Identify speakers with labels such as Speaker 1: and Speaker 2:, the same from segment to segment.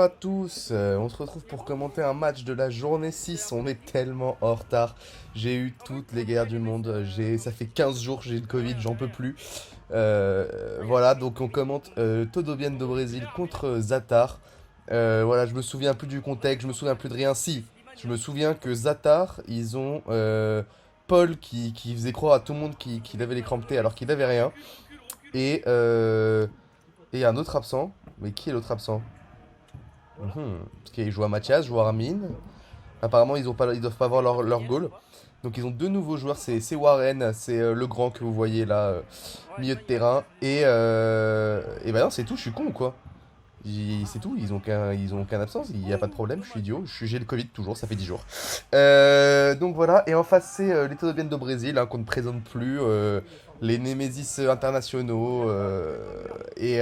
Speaker 1: à tous, on se retrouve pour commenter un match de la journée 6. On est tellement en retard. J'ai eu toutes les guerres du monde. Ça fait 15 jours que j'ai le Covid, j'en peux plus. Voilà, donc on commente Todo Bien do Brésil contre Zatar. Voilà, je me souviens plus du contexte, je me souviens plus de rien. Si, je me souviens que Zatar, ils ont Paul qui faisait croire à tout le monde qu'il avait les crampes T alors qu'il n'avait rien. Et un autre absent. Mais qui est l'autre absent? Parce qu'ils jouent à Mathias, jouent à Armin. Apparemment, ils doivent pas avoir leur goal. Donc ils ont deux nouveaux joueurs, c'est Warren, c'est le grand que vous voyez là, milieu de terrain. Et bah non, c'est tout, je suis con ou quoi? C'est tout, ils ont aucun absence, il n'y a pas de problème, je suis idiot, j'ai le Covid toujours, ça fait 10 jours. Donc voilà, et en face c'est les Todobiennes do Brésil, hein, qu'on ne présente plus, les Némésis internationaux, et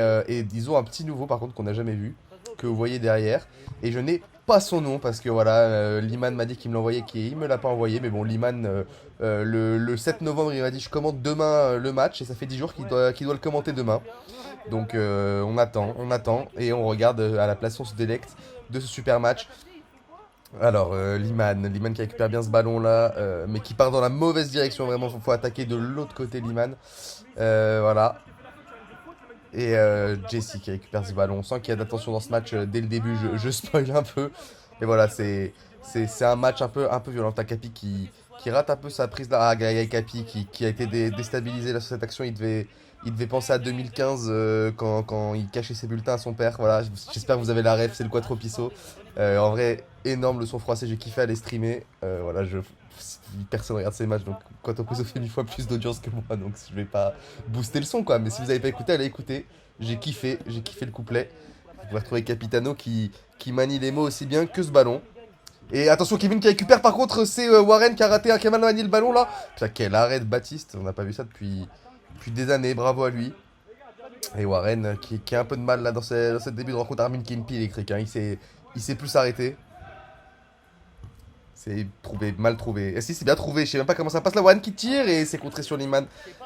Speaker 1: ils ont un petit nouveau par contre qu'on n'a jamais vu, que vous voyez derrière, et je n'ai pas son nom parce que voilà, Liman m'a dit qu'il me l'envoyait, qu'il me l'a pas envoyé, mais bon, Liman, le 7 novembre, il m'a dit je commente demain le match, et ça fait 10 jours qu'il doit le commenter demain. Donc on attend et on regarde à la place, on se délecte de ce super match. Alors Liman qui récupère bien ce ballon là, mais qui part dans la mauvaise direction vraiment, faut attaquer de l'autre côté Liman. Voilà. Et Jesse qui récupère ce ballon. On sent qu'il y a d'attention dans ce match dès le début, je spoil un peu. Et voilà, c'est un match un peu violent. T'as Capi qui rate un peu sa prise là. Ah, Gaïa Capi qui a été déstabilisé là, sur cette action. Il devait penser à 2015 quand il cachait ses bulletins à son père. Voilà, j'espère que vous avez la ref, c'est le Quattro Pisso. En vrai, énorme le son froissé, j'ai kiffé aller streamer. Voilà, personne regarde ces matchs, donc Quattro Pisso fait 1000 fois plus d'audience que moi, donc je vais pas booster le son quoi. Mais si vous avez pas écouté, allez écouter. J'ai kiffé le couplet. Vous pouvez retrouver Capitano qui manie les mots aussi bien que ce ballon. Et attention, Kevin qui récupère par contre, c'est Warren qui a raté un mal manié le ballon là. Putain, quel arrêt de Baptiste, on n'a pas vu ça depuis des années, bravo à lui. Et Warren qui a un peu de mal là dans ce début de rencontre. Armin Kimpi électrique, hein. Il sait plus s'arrêter. C'est trouvé, mal trouvé. Et si, c'est bien trouvé, je sais même pas comment ça passe là. Warren qui tire et c'est contré sur Liman.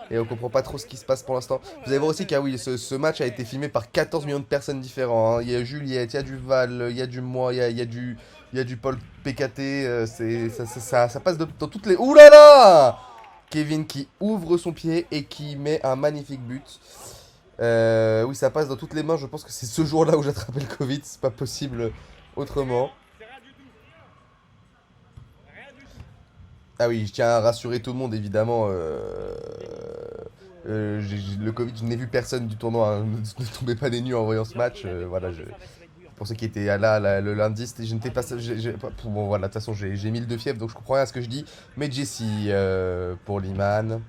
Speaker 1: Et on comprend pas trop ce qui se passe pour l'instant. Vous allez voir aussi que oui, ce match a été filmé par 14 millions de personnes différentes, hein. Il y a Juliette, il y a du Val, il y a du moi, il y a du Paul PKT. Ça passe dans toutes les. Ouh là là! Kevin qui ouvre son pied et qui met un magnifique but. Oui, ça passe dans toutes les mains. Je pense que c'est ce jour-là où j'attrapais le Covid. C'est pas possible autrement. Ah oui, je tiens à rassurer tout le monde, évidemment. Le Covid, je n'ai vu personne du tournoi, hein. Ne tombez pas des nues en voyant ce match. Voilà, pour ceux qui étaient là, le lundi, je n'étais pas. Bon, voilà, de toute façon, j'ai 1000 de fièvre, donc je comprends rien à ce que je dis. Mais Jesse pour Liman.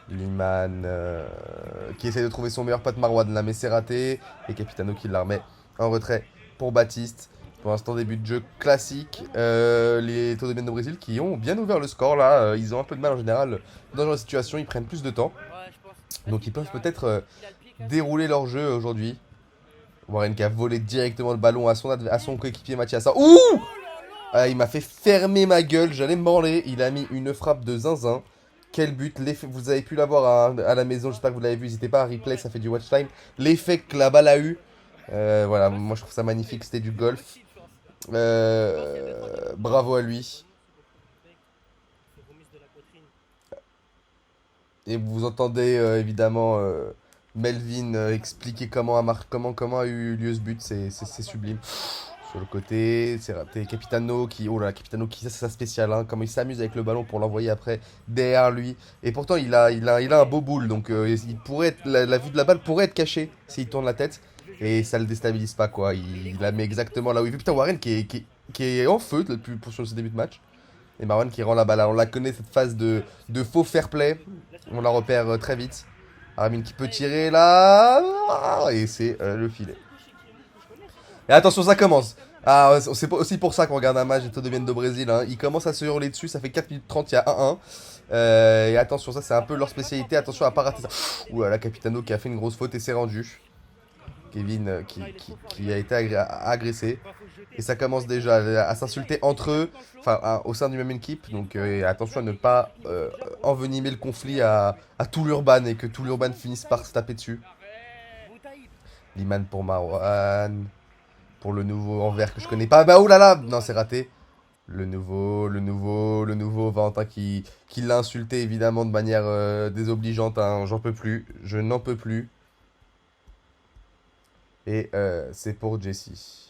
Speaker 1: Liman qui essaie de trouver son meilleur pote Marwan là, mais c'est raté. Et Capitano qui la remet en retrait pour Baptiste. Pour l'instant, début de jeu classique. Les Todomen de Brésil qui ont bien ouvert le score là. Ils ont un peu de mal en général dans la situation. Ils prennent plus de temps. Donc ils peuvent peut-être dérouler leur jeu aujourd'hui. Warren qui a volé directement le ballon à son coéquipier Mathias. Ouh! Ah, il m'a fait fermer ma gueule. J'allais me branler. Il a mis une frappe de zinzin. Quel but, vous avez pu l'avoir à la maison, j'espère que vous l'avez vu, n'hésitez pas à replay, ça fait du watch time. L'effet que la balle a eu, voilà, moi je trouve ça magnifique, c'était du golf. Bravo à lui. Et vous entendez évidemment Melvin expliquer comment a eu lieu ce but, c'est sublime. Sur le côté, c'est raté. Capitano qui. Oh là là, Capitano qui, ça c'est sa spéciale, hein. Comment il s'amuse avec le ballon pour l'envoyer après derrière lui. Et pourtant, il a un beau boule. Donc, il pourrait être, la vue de la balle pourrait être cachée s'il tourne la tête. Et ça le déstabilise pas, quoi. Il la met exactement là où il veut. Putain, Warren qui est en feu pour sur ce début de match. Et Marwan qui rend la balle. Alors, on la connaît cette phase de faux fair play. On la repère très vite. Armin qui peut tirer là. Et c'est le filet. Et attention, ça commence. Ah, c'est aussi pour ça qu'on regarde un match des Todo Bien do Brésil, hein. Ils commencent à se hurler dessus, ça fait 4 minutes 30, il y a 1-1. Et attention, ça c'est un peu leur spécialité. Attention à pas rater ça. Ouh là là, Capitano qui a fait une grosse faute et s'est rendu. Kevin qui a été agressé. Et ça commence déjà à s'insulter entre eux, enfin au sein du même équipe. Donc attention à ne pas envenimer le conflit à tout l'Urban et que tout l'Urban finisse par se taper dessus. Liman pour Marwan. pour le nouveau en vert que je connais pas. Bah oulala, non c'est raté. Le nouveau Valentin qui l'a insulté évidemment de manière désobligeante, hein. J'en peux plus, je n'en peux plus. Et c'est pour Jessie.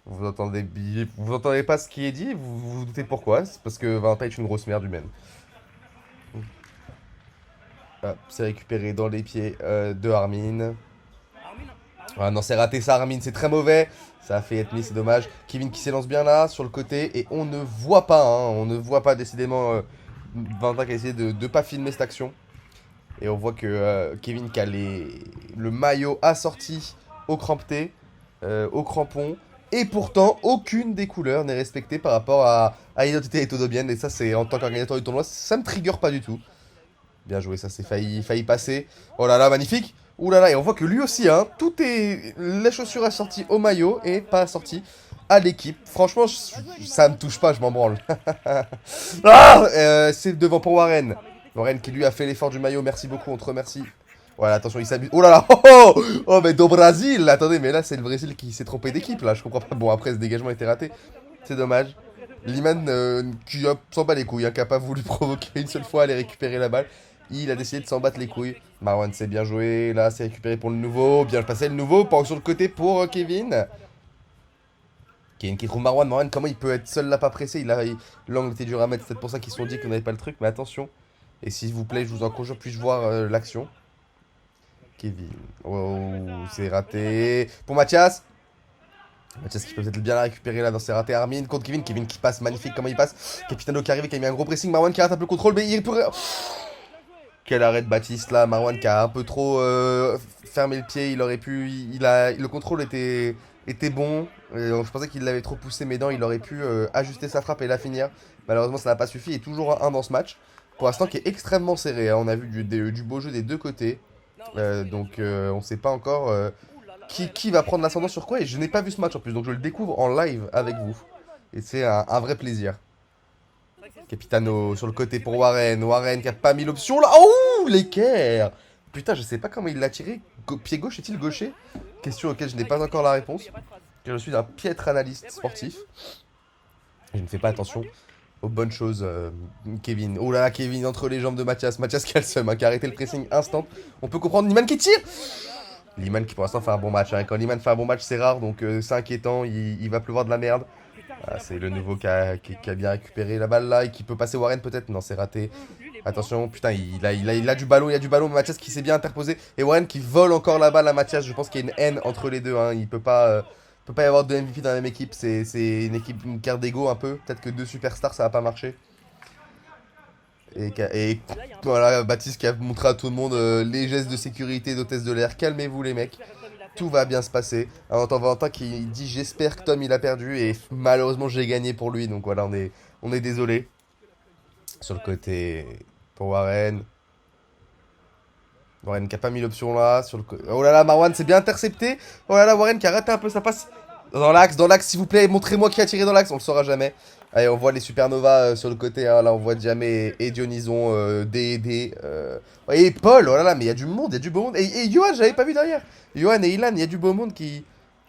Speaker 1: Vous entendez pas ce qui est dit, vous vous doutez pourquoi? C'est parce que Valentin est une grosse merde humaine. Hop, c'est récupéré dans les pieds de Armin. Ah non, c'est raté ça, Armin, c'est très mauvais. Ça a fait être mis, c'est dommage. Kevin qui s'élance bien là, sur le côté. Et on ne voit pas, hein, on ne voit pas décidément Valentin qui a essayé de ne pas filmer cette action. Et on voit que Kevin qui a le maillot assorti au crampeté, au crampon. Et pourtant, aucune des couleurs n'est respectée par rapport à l'identité étodobienne. Et ça, c'est en tant qu'organisateur du tournoi, ça me trigger pas du tout. Bien joué, ça c'est failli passer. Oh là là, magnifique. Ouh là là, et on voit que lui aussi, hein, tout est... Les chaussures assorties au maillot et pas assorties à l'équipe. Franchement, ça me touche pas, je m'en branle. Ah c'est devant pour Warren. Warren qui lui a fait l'effort du maillot, merci beaucoup, on te remercie. Voilà, attention, il s'abuse. Oh là là, oh, mais do Brasil. Attendez, mais là, c'est le Brésil qui s'est trompé d'équipe, là, je comprends pas. Bon, après, ce dégagement était raté, c'est dommage. Liman qui s'en bat les couilles, hein, qui a pas voulu provoquer une seule fois, aller récupérer la balle. Il a décidé de s'en battre les couilles. Marwan, c'est bien joué. Là, c'est récupéré pour le nouveau. Bien passé le nouveau. Pas sur le côté pour Kevin. Kevin qui trouve Marwan. Marwan, comment il peut être seul là, pas pressé? L'angle était dur à mettre. C'est peut-être pour ça qu'ils se sont dit qu'on n'avait pas le truc. Mais attention. Et s'il vous plaît, je vous en conjure, puis-je voir l'action? Kevin. Oh, c'est raté. Pour Mathias. Mathias qui peut peut-être bien la récupérer là dans ses ratés. Armin contre Kevin. Kevin qui passe magnifique. Comment il passe? Capitano qui arrive, qui a mis un gros pressing. Marwan qui rate un peu le contrôle. Mais il peut. Quel arrêt de Baptiste là, Marwan qui a un peu trop fermé le pied, il aurait pu, le contrôle était bon, je pensais qu'il l'avait trop poussé mes dents, il aurait pu ajuster sa frappe et la finir, malheureusement ça n'a pas suffi, et toujours un dans ce match, pour l'instant qui est extrêmement serré, hein. On a vu du beau jeu des deux côtés, donc on sait pas encore qui va prendre l'ascendant sur quoi, et je n'ai pas vu ce match en plus, donc je le découvre en live avec vous, et c'est un vrai plaisir. Capitano sur le côté pour Warren. Warren qui a pas mis l'option là. Oh, l'équerre. Putain, je sais pas comment il l'a tiré. Pied gauche est-il gaucher? Question auquel je n'ai pas encore la réponse. Car je suis un piètre analyste sportif. Je ne fais pas attention aux bonnes choses. Kevin. Oh là là, Kevin entre les jambes de Mathias. Mathias qui a le seum, hein, qui a arrêté le pressing instant. On peut comprendre Liman qui tire. Liman qui pour l'instant fait un bon match, hein. Quand Liman fait un bon match, c'est rare, donc c'est inquiétant. Il va pleuvoir de la merde. Ah, c'est le nouveau qui a bien récupéré la balle là et qui peut passer Warren peut-être. Non, c'est raté. Attention, putain, il a du ballon, mais Mathias qui s'est bien interposé. Et Warren qui vole encore la balle à Mathias. Je pense qu'il y a une haine entre les deux, hein. Il peut pas y avoir deux MVP dans la même équipe. C'est une équipe, une carte d'ego un peu. Peut-être que deux superstars, ça va pas marcher. Et voilà, Baptiste qui a montré à tout le monde les gestes de sécurité d'hôtesse de l'air. Calmez-vous les mecs. Tout va bien se passer. On entend Valentin qui dit j'espère que Tom il a perdu et malheureusement j'ai gagné pour lui. Donc voilà, on est désolé. Sur le côté pour Warren. Warren qui a pas mis l'option là. Sur le oh là là, Marwan c'est bien intercepté. Oh là là, Warren qui a raté un peu sa passe. Dans l'axe s'il vous plaît. Montrez-moi qui a tiré dans l'axe. On le saura jamais. Allez, on voit les supernovas sur le côté. Hein. Là, on voit Diamé et Dionyson. D. Et Paul. Oh là là, mais il y a du monde. Il y a du beau monde. Et Johan, j'avais pas vu derrière. Johan et Ilan, il y a du beau monde qui.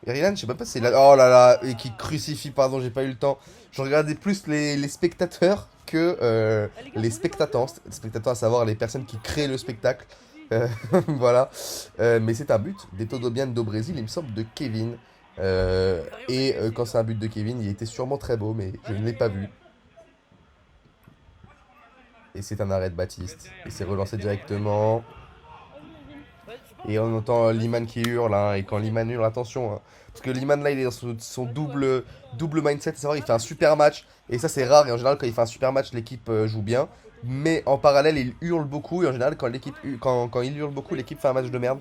Speaker 1: Et Ilan, je sais même pas si c'est là. Oh là là. Et qui crucifie, pardon, j'ai pas eu le temps. Je regardais plus les spectateurs que les spectatants. Les spectateurs, à savoir les personnes qui créent le spectacle. Voilà. Mais c'est un but d'Etodobian do Brésil, il me semble, de Kevin. Quand c'est un but de Kevin, il était sûrement très beau, mais je ne l'ai pas vu. Et c'est un arrêt de Baptiste. Et c'est relancé directement. Et on entend Liman qui hurle, hein, et quand Liman hurle, attention, hein, parce que Liman là il est dans son double mindset, c'est vrai, il fait un super match, et ça c'est rare, et en général quand il fait un super match, l'équipe joue bien, mais en parallèle il hurle beaucoup, et en général quand il hurle beaucoup, l'équipe fait un match de merde,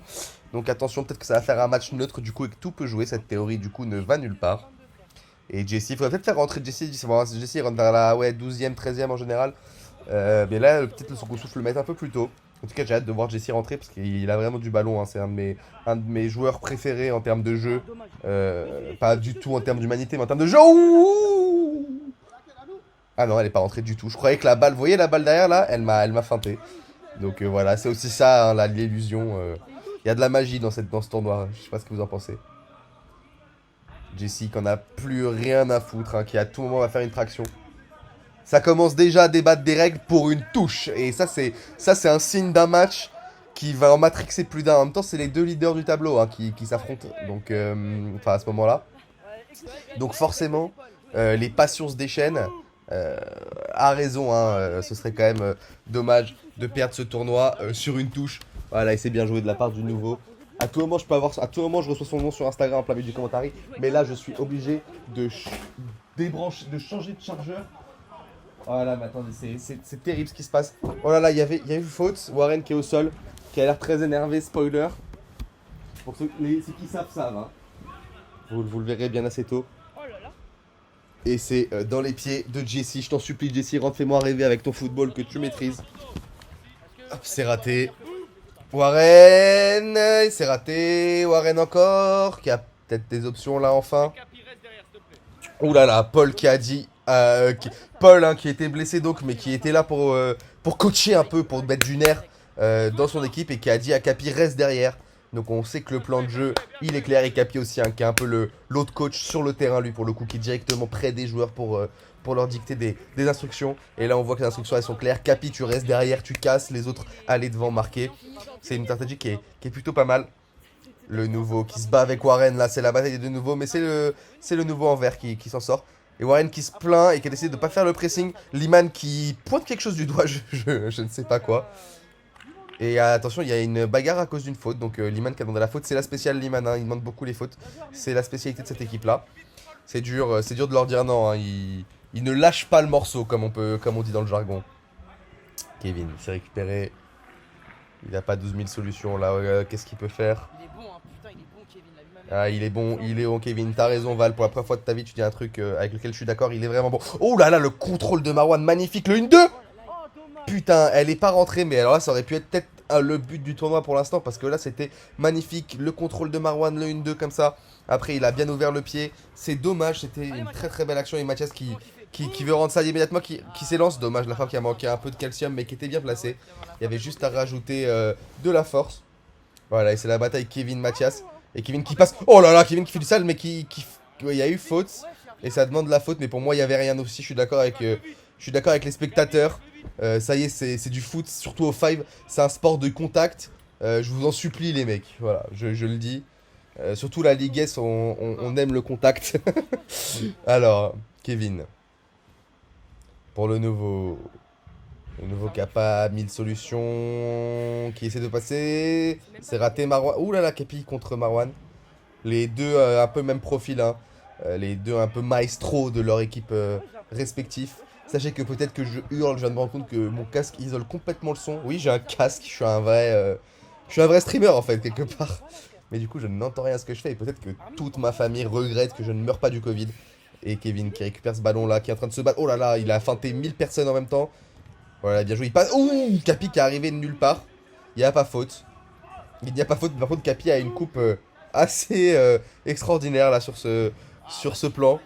Speaker 1: donc attention, peut-être que ça va faire un match neutre du coup, et que tout peut jouer, cette théorie du coup ne va nulle part. Et Jesse, il faudrait peut-être faire rentrer Jesse, Jesse il rentre vers la 12e, 13e en général, mais là peut-être le second souffle le mettre un peu plus tôt. En tout cas, j'ai hâte de voir Jesse rentrer parce qu'il a vraiment du ballon, hein. C'est un de mes joueurs préférés en termes de jeu. Pas du tout en termes d'humanité, mais en termes de jeu. Ouh, ah non, elle est pas rentrée du tout. Je croyais que la balle, vous voyez la balle derrière là, elle m'a feinté. Donc voilà, c'est aussi ça, hein, l'illusion. Il y a de la magie dans ce tournoi. Je sais pas ce que vous en pensez. Jessie qui en a plus rien à foutre, hein, qui à tout moment va faire une traction. Ça commence déjà à débattre des règles pour une touche. Et ça, c'est un signe d'un match qui va en matrixer plus d'un. En même temps, c'est les deux leaders du tableau, hein, qui s'affrontent. Donc, enfin, à ce moment-là. Donc, forcément, les passions se déchaînent. A raison, hein, ce serait quand même dommage de perdre ce tournoi sur une touche. Voilà, et c'est bien joué de la part du nouveau. À tout moment, à tout moment, je reçois son nom sur Instagram en plein milieu du commentaire. Mais là, je suis obligé de débrancher, de changer de chargeur. Oh là, mais attendez, c'est terrible ce qui se passe. Oh là là, il y a eu faute. Warren qui est au sol, qui a l'air très énervé, spoiler. Pour ceux qui savent, hein. Vous le verrez bien assez tôt. Et c'est dans les pieds de Jessie. Je t'en supplie, Jessie, rentre, fais-moi rêver avec ton football que tu maîtrises. Hop, c'est raté. Warren, c'est raté. Warren encore, qui a peut-être des options là enfin. Ouh là là, Paul qui a dit... Paul, hein, qui était blessé donc, mais qui était là pour coacher un peu, pour mettre du nerf dans son équipe, et qui a dit à Capi reste derrière. Donc on sait que le plan de jeu, il est clair, et Capi aussi, hein, qui est un peu l'autre coach sur le terrain, lui, pour le coup, qui est directement près des joueurs pour leur dicter des instructions. Et là, on voit que les instructions, elles sont claires. Capi, tu restes derrière, tu casses, les autres, allez devant, marquer. C'est une stratégie qui est plutôt pas mal. Le nouveau qui se bat avec Warren, là, c'est la bataille des deux nouveaux, mais c'est le nouveau en vert qui s'en sort. Et Warren qui se plaint et qui a décidé de ne pas faire le pressing. Liman qui pointe quelque chose du doigt, je ne sais pas quoi. Et attention, il y a une bagarre à cause d'une faute. Donc Liman qui a demandé la faute, c'est la spéciale Liman, hein, il demande beaucoup les fautes. C'est la spécialité de cette équipe-là. C'est dur de leur dire non, hein, ils ne lâchent pas le morceau comme on dit dans le jargon. Kevin, il s'est récupéré. Il n'a pas 12 000 solutions là, qu'est-ce qu'il peut faire?
Speaker 2: Il est bon, hein, putain, il est bon, Kevin, la lui-même.
Speaker 1: Ah, il est bon, Kevin. T'as raison, Val. Pour la première fois de ta vie, tu dis un truc avec lequel je suis d'accord. Il est vraiment bon. Oh là là, le contrôle de Marwan, magnifique. Le 1-2. Putain, elle est pas rentrée, mais alors là, ça aurait pu être peut-être le but du tournoi pour l'instant. Parce que là, c'était magnifique. Le contrôle de Marwan, le 1-2 comme ça. Après, il a bien ouvert le pied. C'est dommage, c'était une très très belle action. Et Mathias qui veut rendre ça immédiatement, qui s'élance. Dommage, la femme qui a manqué un peu de calcium, mais qui était bien placée. Il y avait juste à rajouter de la force. Voilà, et c'est la bataille Kevin-Mathias. Et Kevin qui passe. Oh là là, Kevin qui fait du sale, mais il y a eu faute. Et ça demande la faute, mais pour moi, il n'y avait rien aussi. Je suis d'accord avec les spectateurs. Ça y est, c'est du foot, surtout au 5. C'est un sport de contact. Je vous en supplie, les mecs. Voilà, je le dis. Surtout la Ligue S, on aime le contact. Alors, Kevin. Pour le nouveau. Le nouveau qui a pas 1000 solutions, qui essaie de passer. C'est raté, Marwan. Ouh là là, Capi contre Marwan. Les deux un peu même profil, hein. Les deux un peu maestro de leur équipe respectif. Sachez que peut-être que je hurle, je viens de me rendre compte que mon casque isole complètement le son. Oui, j'ai un casque, je suis un vrai streamer en fait, quelque part. Mais du coup, je n'entends rien à ce que je fais, et peut-être que toute ma famille regrette que je ne meure pas du Covid. Et Kevin qui récupère ce ballon là, qui est en train de se battre. Oh là là, il a feinté 1000 personnes en même temps. Voilà, bien joué. Il passe. Ouh, Capi qui est arrivé de nulle part. Il n'y a pas faute. Il n'y a pas faute. Par contre, Capi a une coupe assez extraordinaire là sur ce plan.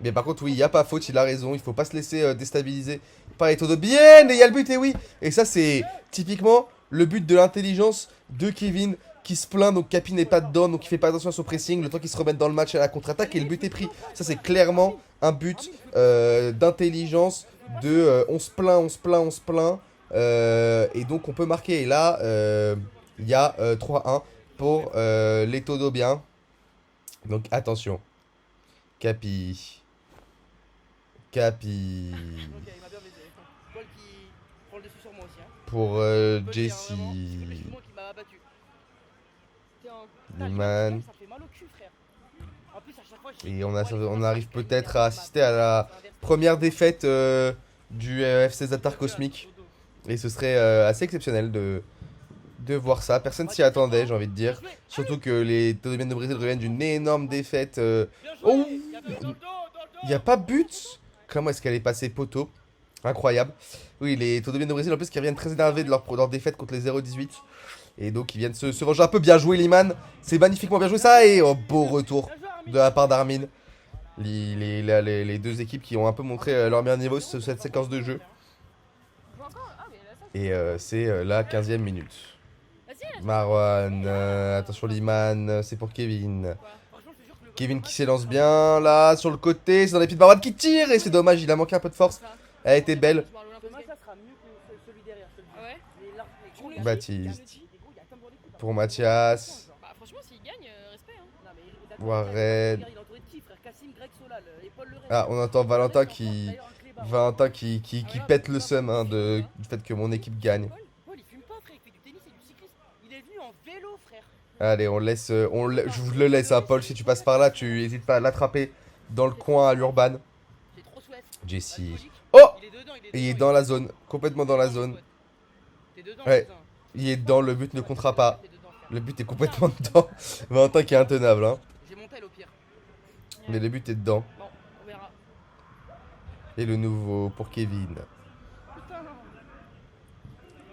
Speaker 1: Mais par contre, oui, il n'y a pas faute. Il a raison. Il faut pas se laisser déstabiliser par les taux de bien. Et il y a le but, et oui. Et ça, c'est typiquement le but de l'intelligence de Kevin qui se plaint. Donc Capi n'est pas dedans. Donc il fait pas attention à son pressing. Le temps qu'il se remette dans le match à la contre-attaque. Et le but est pris. Ça, c'est clairement un but d'intelligence. On se plaint. Et donc on peut marquer. Et là, il y a 3-1 pour les Todo bien. Donc attention. Capi. Pour Jessie. Liman. Et on arrive peut-être à assister à la première défaite du FC Zatar Cosmique. Et ce serait assez exceptionnel de voir ça. Personne s'y attendait, j'ai envie de dire. Surtout que les Todobiens de Brésil reviennent d'une énorme défaite. Oh, il n'y a pas but. Comment est-ce qu'elle est passée poteau? Incroyable. Oui, les Todobiens de Brésil en plus qui reviennent très énervés de leur défaite contre les 0-18. Et donc ils viennent se venger un peu. Bien joué, Liman. C'est magnifiquement bien joué ça. Et oh, beau retour de la part d'Armin. Les deux équipes qui ont un peu montré leur meilleur niveau sur cette séquence de jeu. Et c'est la 15e minute.
Speaker 3: Vas-y,
Speaker 1: Marwan, attention Liman, c'est pour Kevin.
Speaker 2: Franchement, je te jure que le
Speaker 1: Kevin qui s'élance bien, là, sur le côté, c'est dans les pieds de Marwan qui tire, et c'est dommage, il a manqué un peu de force. Elle était belle.
Speaker 2: Ce match, ça sera mieux que celui derrière. Je te le dis.
Speaker 3: Ah ouais.
Speaker 2: Mais là, les gros, les
Speaker 1: Baptiste.
Speaker 2: les gros, il y a tellement d'écoute, hein.
Speaker 1: Pour Mathias.
Speaker 3: Bah, franchement, s'il gagne, respect. Hein.
Speaker 2: Non, mais d'accord,
Speaker 1: Warren.
Speaker 2: regarde, il est entouré de qui, frère? Cassim, Greg Solal et Paul Le Rey.
Speaker 1: Ah, on entend Valentin qui...
Speaker 2: D'ailleurs, un clébard.
Speaker 1: Valentin qui pète le seum hein, du fait que mon équipe gagne.
Speaker 2: Paul, il fume pas, frère. Il fait du tennis et du cyclisme. Il est venu en vélo, frère.
Speaker 1: Allez, on laisse, je vous le laisse, hein, Paul. Si tu passes par là, tu n'hésites pas à l'attraper dans le coin à l'urban.
Speaker 2: J'ai trop souhaité.
Speaker 1: Jesse.
Speaker 2: Logique.
Speaker 1: Oh,
Speaker 2: Il est dedans,
Speaker 1: et il est dans la zone, complètement dans la zone.
Speaker 2: T'es dedans,
Speaker 1: Ouais.
Speaker 2: putain.
Speaker 1: Il est dedans, le but ne comptera pas.
Speaker 2: T'es dedans, frère.
Speaker 1: Le but est complètement dedans. Valentin qui est intenable, hein.
Speaker 2: J'ai mon tel au pire.
Speaker 1: Mais le but est dedans.
Speaker 2: Bon, on verra.
Speaker 1: Et le nouveau pour Kevin.
Speaker 2: Putain.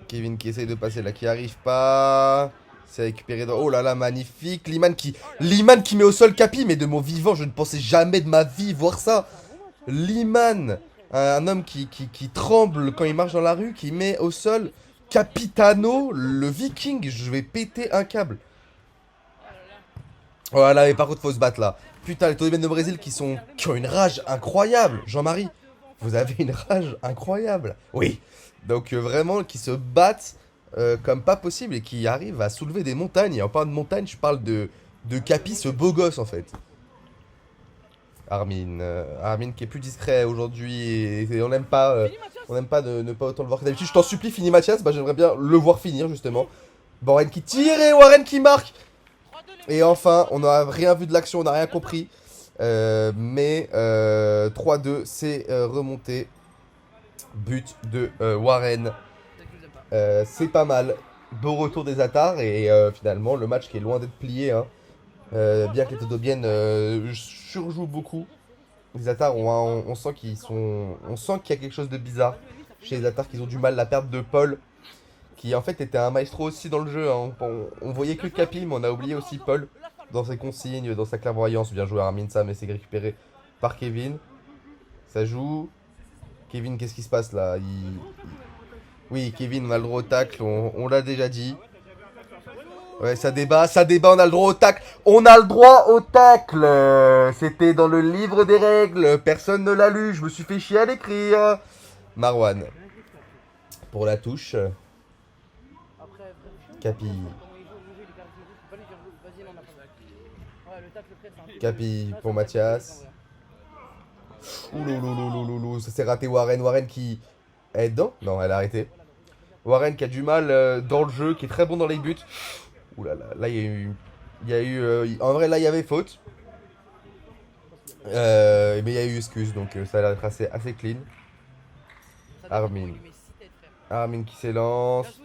Speaker 1: Kevin qui essaye de passer là, qui arrive pas. C'est récupéré dans... Oh là là, magnifique. Liman qui met au sol Capi, mais de mon vivant, je ne pensais jamais de ma vie voir ça. Liman, un homme qui tremble quand il marche dans la rue, qui met au sol Capitano, le viking. Je vais péter un câble. Voilà, mais par contre, faut se battre là. Putain, les Tolimen de Brésil qui ont une rage incroyable. Jean-Marie, vous avez une rage incroyable. Oui. Donc vraiment, qui se battent comme pas possible et qui arrivent à soulever des montagnes. Et en parlant de montagnes, je parle de Capi, ce beau gosse en fait. Armin qui est plus discret aujourd'hui et on n'aime pas, de ne pas autant le voir que d'habitude. Je t'en supplie, finis Mathias, bah j'aimerais bien le voir finir justement. Warren qui tire et Warren qui marque. Et enfin, on n'a rien vu de l'action, on n'a rien compris. Mais 3-2, c'est remonté. But de Warren. C'est pas mal. Beau retour des Atars et finalement le match qui est loin d'être plié. Hein. Bien que les Todobiennes surjouent beaucoup. Les Atars, on sent qu'ils sont, on sent qu'il y a quelque chose de bizarre chez les Atars, qu'ils ont du mal. La perte de Paul, qui en fait était un maestro aussi dans le jeu. Hein. On voyait que Capi, mais on a oublié aussi Paul dans ses consignes, dans sa clairvoyance. Bien joué Armin, ça, mais c'est récupéré par Kevin. Ça joue. Kevin, qu'est-ce qui se passe là? Oui, Kevin, on a le droit au tacle, on l'a déjà dit. Ouais, ça débat, on a le droit au tacle. On a le droit au tacle. C'était dans le livre des règles, personne ne l'a lu, je me suis fait chier à l'écrire. Marwan. Pour la touche. Capi. Capi pour Mathias. Oulouloulouloulou, ça s'est raté Warren qui... Elle est dedans? Non, elle a arrêté. Warren qui a du mal dans le jeu, qui est très bon dans les buts. Ouh là là, là il y a eu... en vrai là il y avait faute. Mais il y a eu excuse, donc ça a l'air d'être assez clean. Armin qui s'élance.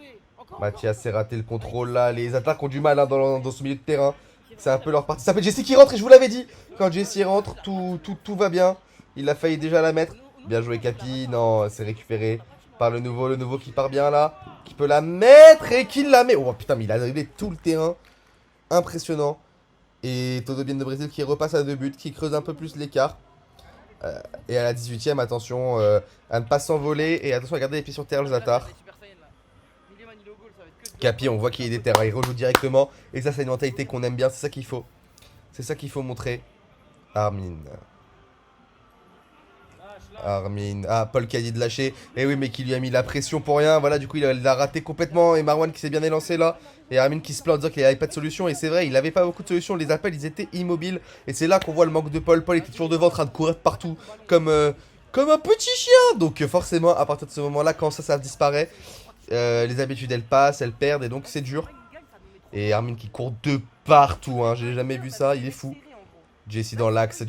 Speaker 1: Mathias s'est raté le contrôle là. Les attaques ont du mal hein, dans ce milieu de terrain. C'est un peu leur partie. Ça fait Jesse qui rentre et je vous l'avais dit. Quand Jesse rentre, tout va bien. Il a failli déjà la mettre. Bien joué Capi. Non, c'est récupéré par le nouveau qui part bien là. Qui peut la mettre et qui la met. Oh putain, mais il a dribblé tout le terrain. Impressionnant. Et Todobien de Brésil qui repasse à 2 buts, qui creuse un peu plus l'écart. Et à la 18ème, attention à ne pas s'envoler. Et attention à garder les pieds sur terre, les Atars. Capi, on voit qu'il est déter, il rejoue directement. Et ça, c'est une mentalité qu'on aime bien, c'est ça qu'il faut. C'est ça qu'il faut montrer. Armin. Ah, Paul qui a dit de lâcher. Et oui, mais qui lui a mis la pression pour rien. Voilà, du coup, il a raté complètement. Et Marwan qui s'est bien élancé là. Et Armin qui se plaint en disant qu'il n'avait pas de solution. Et c'est vrai, il n'avait pas beaucoup de solutions. Les appels, ils étaient immobiles. Et c'est là qu'on voit le manque de Paul. Paul était toujours devant, en train de courir partout. Comme un petit chien. Donc, forcément, à partir de ce moment-là, quand ça disparaît, les habitudes, elles passent, elles perdent. Et donc, c'est dur. Et Armin qui court de partout. Hein. J'ai jamais vu ça. Il est fou. Jesse dans l'axe,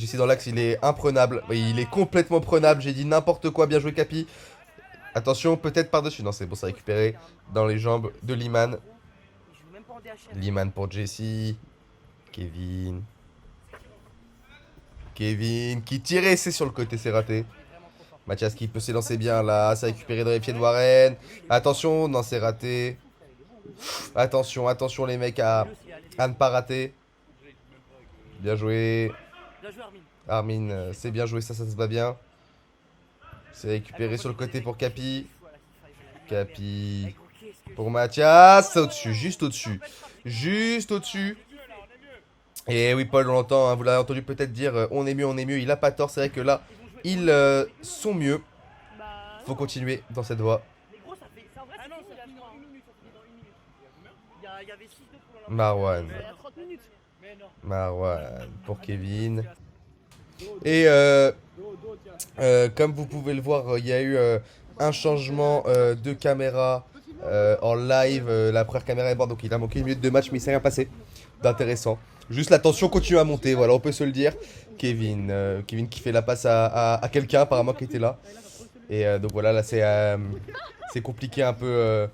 Speaker 1: il est imprenable. Il est complètement prenable. J'ai dit n'importe quoi. Bien joué, Capi. Attention, peut-être par-dessus. Non, c'est bon, ça récupéré dans les jambes de Liman. Liman pour Jesse. Kevin qui tirait, c'est sur le côté, c'est raté. Mathias qui peut s'élancer bien là. Ça récupéré dans les pieds de Warren. Attention, non, c'est raté. Attention les mecs à ne pas rater. Bien joué. Armin, c'est bien joué, ça se bat bien. C'est récupéré sur le côté pour Capi. Capi. Pour Mathias. Au-dessus, juste au-dessus. Juste au-dessus. Et oui, Paul, on l'entend, hein, vous l'avez entendu peut-être dire on est mieux, on est mieux. Il a pas tort, c'est vrai que là, ils sont mieux.
Speaker 3: Bah.
Speaker 1: Faut continuer dans cette voie.
Speaker 2: Mais gros, ça fait. En vrai,
Speaker 3: Ah
Speaker 2: c'est
Speaker 3: non,
Speaker 2: fini,
Speaker 3: ça
Speaker 2: là,
Speaker 3: finit
Speaker 2: je
Speaker 3: dans
Speaker 2: crois.
Speaker 3: 1 minute, ça finit dans 1 minute.
Speaker 2: Il y avait 6 de pour l'instant.
Speaker 1: Marwan.
Speaker 3: Il y a 30 minutes. Mais non.
Speaker 1: Marwan pour Kevin. Et comme vous pouvez le voir, il y a eu un changement de caméra en live. La première caméra est morte, donc il a manqué une minute de match, mais il s'est rien passé d'intéressant. Juste la tension continue à monter, voilà, on peut se le dire. Kevin qui fait la passe à quelqu'un apparemment qui était là. Et donc voilà, là c'est compliqué un peu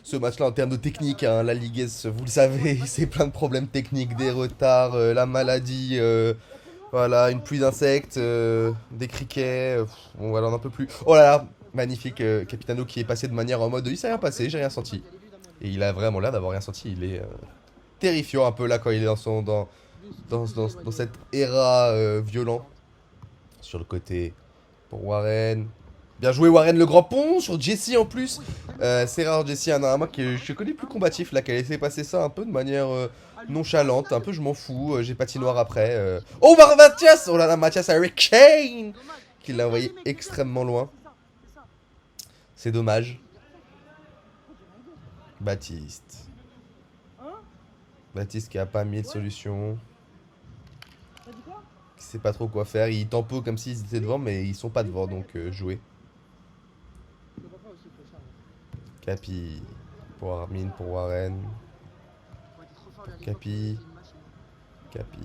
Speaker 1: ce match-là en termes de technique. Hein. La Ligue S, vous le savez, c'est plein de problèmes techniques, des retards, la maladie, voilà, une pluie d'insectes, des criquets. Bon voilà, on n'en peut plus. Oh là là, magnifique Capitano qui est passé de manière en mode il s'est rien passé, j'ai rien senti. Et il a vraiment l'air d'avoir rien senti. Il est terrifiant un peu là quand il est dans cette éra violent. Sur le côté pour Warren. Bien joué Warren le grand pont sur Jesse en plus. C'est rare Jesse, un moi que je connais plus combatif là, qui a laissé passer ça un peu de manière nonchalante. Un peu je m'en fous, j'ai patinoire après. Oh Mathias. Oh là là, Mathias Harry Kane qui l'a envoyé extrêmement loin. C'est dommage. Baptiste. Baptiste qui a pas mille solutions. Qui sait pas trop quoi faire. Il tempo comme s'ils étaient devant, mais ils sont pas devant, donc jouer. Capi pour Armin, pour Warren. Capi. Capi.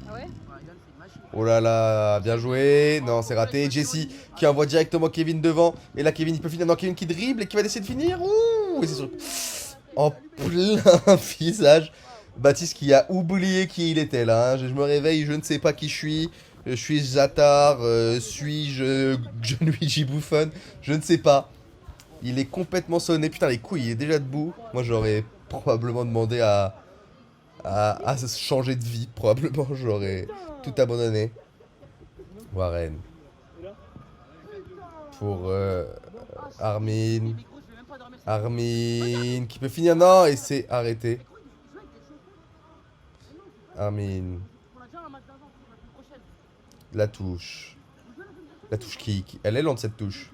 Speaker 1: Oh là là, bien joué. Non, c'est raté. Jesse qui envoie directement Kevin devant. Et là, Kevin, il peut finir. Non, Kevin qui dribble et qui va essayer de finir. Ouh, et c'est sûr. En plein visage. Baptiste qui a oublié qui il était là. Hein. Je me réveille, je ne sais pas qui je suis. Suis-je Zatar Suis-je Gianluigi Buffon? Je ne sais pas. Il est complètement sonné. Putain, les couilles, il est déjà debout. Moi, j'aurais probablement demandé à changer de vie. Probablement, j'aurais tout abandonné. Warren. Pour Armin. Armin qui peut finir. Non, et c'est arrêté. Armin. La touche. La touche qui elle est lente cette touche.